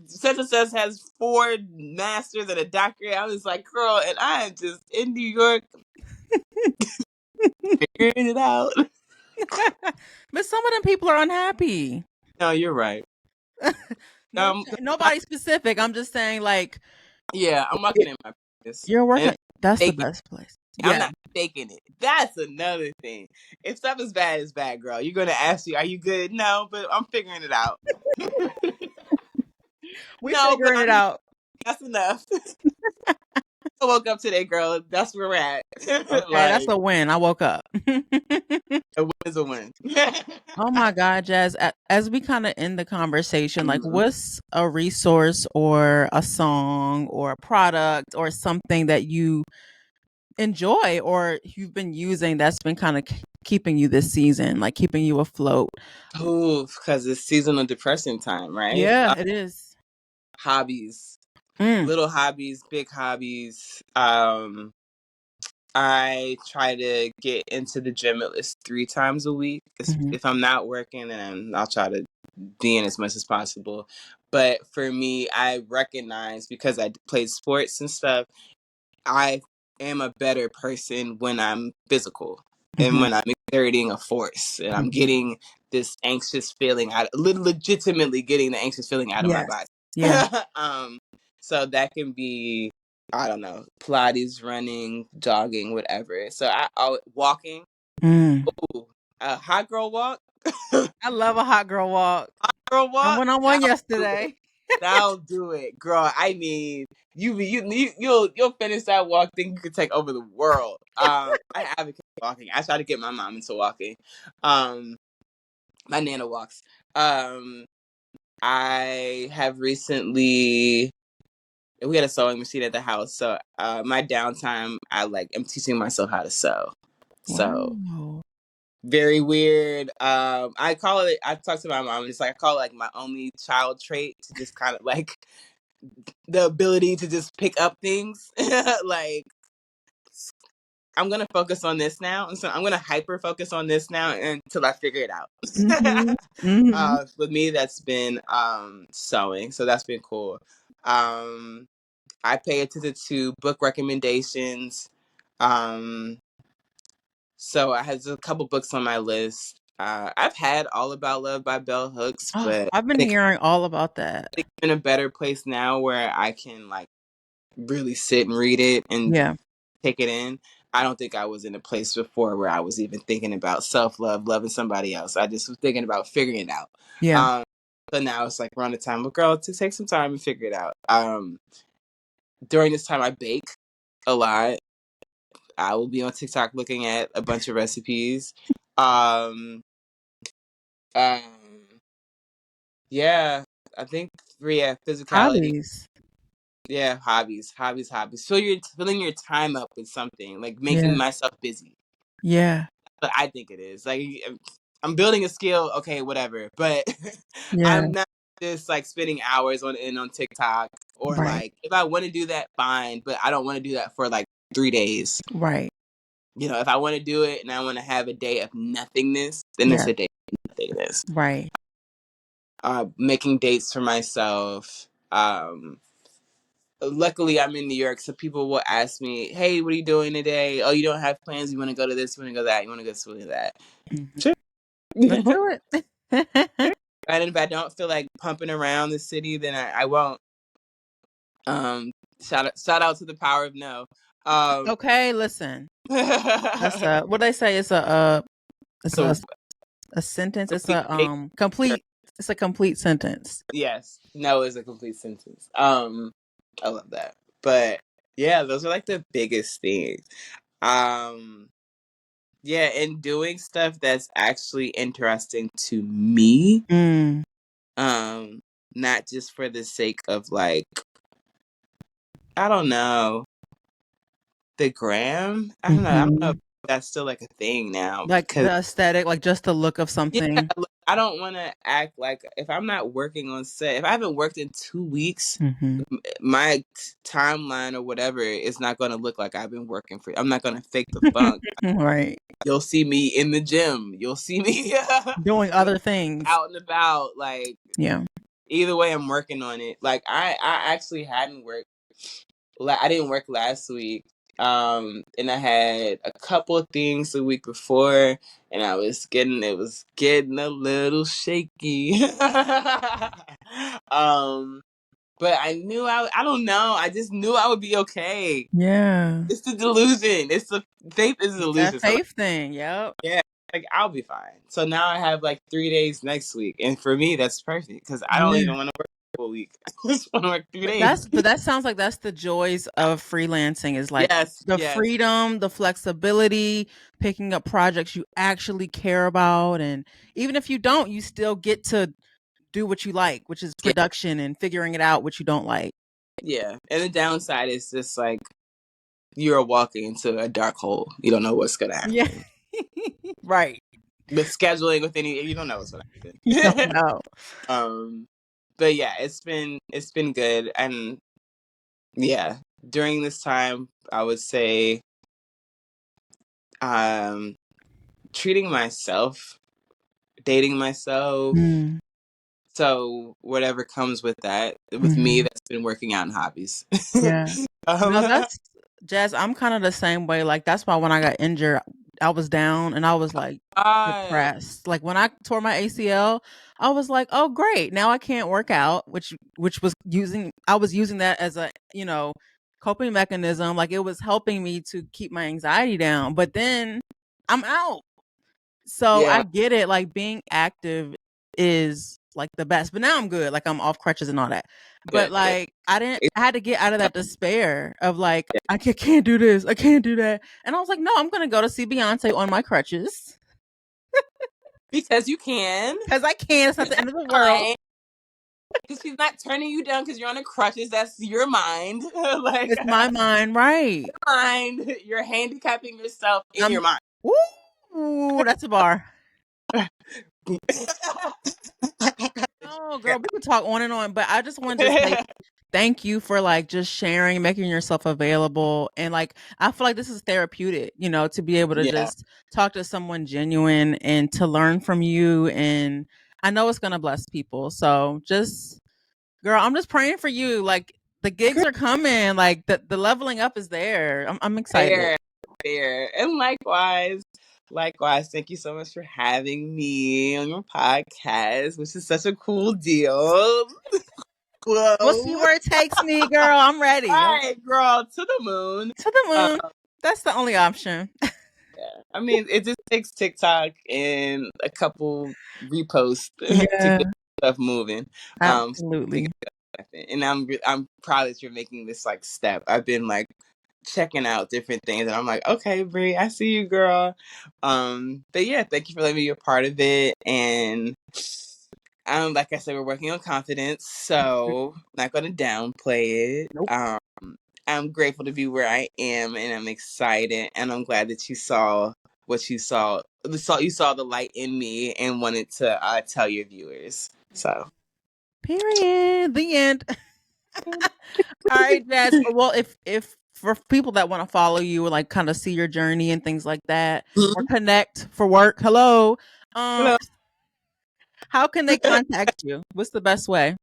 such and such has 4 masters and a doctorate. I was like, girl, and I am just in New York figuring it out. But some of them people are unhappy. No, you're right. Nobody specific. I'm just saying, like, Yeah, I'm working in my practice. you're working. That's the Faking. best place. I'm Yeah. not faking it. That's another thing. If stuff is bad, it's bad, girl. You're gonna ask you, "Are you good?" No, but I'm figuring it out. We No, but figuring it out. that's enough. I woke up today, girl. That's where we're at. Okay, that's Like a win. I woke up. a win is a win. Oh my God, Jazz. As we kind of end the conversation, like, Mhm. what's a resource or a song or a product or something that you enjoy or you've been using that's been kind of keeping you this season, like keeping you afloat? Ooh, because it's seasonal depression time, right? Yeah, it is. Hobbies, Mm. little hobbies, big hobbies. I try to get into the gym at least 3 times a week. Mhm. If I'm not working, then I'll try to be in as much as possible. But for me, I recognize because I played sports and stuff, I am a better person when I'm physical and Mhm. when I'm exerting a force and I'm Mhm. getting this anxious feeling out, legitimately getting the anxious feeling out of my Yes. body. Yeah. So that can be, I don't know, Pilates, running, jogging, whatever. So I always walking. Mm. Ooh, a hot girl walk. I love a hot girl walk. Girl I walk. went on one That'll do it. yesterday. That'll do it, girl. I mean, you'll finish that walk. Think you could take over the world. I advocate walking. I try to get my mom into walking. My nana walks. I have recently. We had a sewing machine at the house, so my downtime, I'm teaching myself how to sew. So Wow. very weird. I call it. I talked to my mom, and it's like I call it like my only child trait to just kind of like the ability to just pick up things. Like I'm gonna focus on this now, and so I'm gonna hyper focus on this now until I figure it out. Mhm. Mhm. With me, that's been sewing, so that's been cool. I pay attention to book recommendations. Um, so I have a couple books on my list. I've had All About Love by Bell Hooks, Oh, but I've I been think hearing all about that. I'm in a better place now where I can like really sit and read it and Yeah. take it in. I don't think I was in a place before where I was even thinking about self-love, loving somebody else. I just was thinking about figuring it out. Yeah. But now it's like around the time, well, girl, to take some time and figure it out. During this time, I bake a lot. I will be on TikTok looking at a bunch of recipes. Um, um, yeah, I think physicality. Hobbies. Yeah, hobbies. Filling your time up with something like making Yeah. myself busy. Yeah. But I think it is. Like, I'm building a skill, okay, whatever. But Yeah. I'm not just like spending hours on TikTok, or Right. like, if I want to do that, fine. But I don't want to do that for like 3 days. Right. You know, if I want to do it and I want to have a day of nothingness, then it's Yeah. a day of nothingness. Right. Making dates for myself. Luckily, I'm in New York, so people will ask me, "Hey, what are you doing today? Oh, you don't have plans? You want to go to this? You want to go that? You want to go to that?" Mhm. Sure. Let's do it. And if I don't feel like pumping around the city, then I won't. Shout out to the power of no. Okay, listen. That's So what they say. It's a sentence. It's a complete. It's a complete sentence. yes, no is a complete sentence. I love that. But yeah, those are like the biggest things. Yeah, and doing stuff that's actually interesting to me. Mm. Not just for the sake of like, I don't know, the gram. I don't know. I don't know if that's still like a thing now. Like Because the aesthetic, like just the look of something. I don't want to act like, if I'm not working on set, if I haven't worked in 2 weeks, my timeline or whatever is not going to look like I've been working for. I'm not going to fake the funk. Right. You'll see me in the gym. You'll see me Doing other things. out and about. Like, Yeah. either way, I'm working on it. Like, I actually hadn't worked. I didn't work last week. And I had a couple of things the week before, and it was getting a little shaky. But I knew I don't know. I just knew I would be okay. Yeah. It's the delusion. It's the faith is a delusion. That faith thing. Yep. Yeah, like, I'll be fine. So now I have like 3 days next week, and for me that's perfect because I don't even want to work a whole week. I just want to work 3 days. But that sounds like that's the joys of freelancing, is like Yes, the yes. freedom, the flexibility, picking up projects you actually care about, and even if you don't, you still get to do what you like, which is production and figuring it out what you don't like. Yeah, and the downside is just like, you're walking into a dark hole. You don't know what's gonna happen. Yeah. Right. But scheduling with you don't know what's gonna happen. You don't know. But yeah, it's been good, and yeah, during this time, I would say, treating myself, dating myself. Mm. So whatever comes with that, with me, that's been working out in hobbies. Yeah. No, that's Jazz. I'm kind of the same way. Like, that's why when I got injured, I was down and I was like depressed. Like when I tore my ACL, I was like, oh great, now I can't work out, which was I was using that as a, coping mechanism. Like, it was helping me to keep my anxiety down. But then I'm out. So Yeah. I get it. Like, being active is like the best. But now I'm good. Like, I'm off crutches and all that. But like, I had to get out of that despair of like, I can't do this, I can't do that. And I was like, no, I'm gonna go to see Beyonce on my crutches. Because you can. Because I can. It's not the end of the world. Because she's not turning you down because you're on a crutches. That's your mind. Like, it's my mind, right? Your mind. You're handicapping yourself in your mind. Ooh, that's a bar. Oh, girl, we could talk on and on, but I just wanted to say thank you for like just sharing, making yourself available. And like, I feel like this is therapeutic, to be able to just talk to someone genuine and to learn from you. And I know it's going to bless people. So just, girl, I'm just praying for you. Like, the gigs are coming, like the leveling up is there. I'm excited. Fair. And likewise, thank you so much for having me on your podcast, which is such a cool deal. Whoa. We'll see where it takes me, girl. I'm ready. All right, girl, to the moon. To the moon. That's the only option. Yeah. I mean, it just takes TikTok and a couple reposts to get stuff moving. Absolutely. And I'm proud that you're making this like step. I've been like checking out different things, and I'm like, okay, Brie, I see you, girl. But yeah, thank you for letting me be a part of it. And like I said, we're working on confidence, so I'm not gonna downplay it. Nope. I'm grateful to be where I am, and I'm excited, and I'm glad that you saw what you saw. You saw the light in me and wanted to tell your viewers. So, Period. The end. All right, Jazz. Well, if for people that want to follow you or like kind of see your journey and things like that, or connect for work, hello. hello. How can they contact you? What's the best way?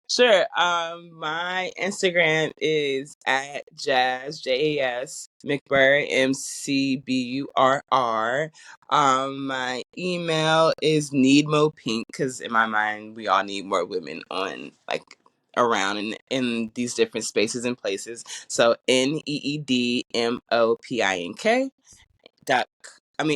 Sure. My Instagram is at Jas McBurr McBurr. My email is needmopink, because in my mind we all need more women on like around in these different spaces and places. So NEEDMOPINK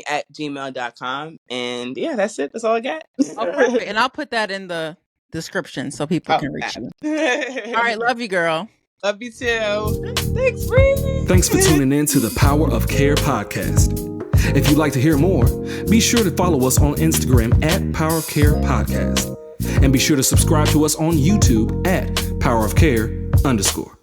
at gmail.com. And yeah, that's it. That's all I got. Oh, perfect. And I'll put that in the description so people can reach you. All right. Love you, girl. Love you too. Thanks, Bree. Thanks for tuning in to the Power of Care podcast. If you'd like to hear more, be sure to follow us on Instagram at Power of Care Podcast. And be sure to subscribe to us on YouTube at Power of Care _.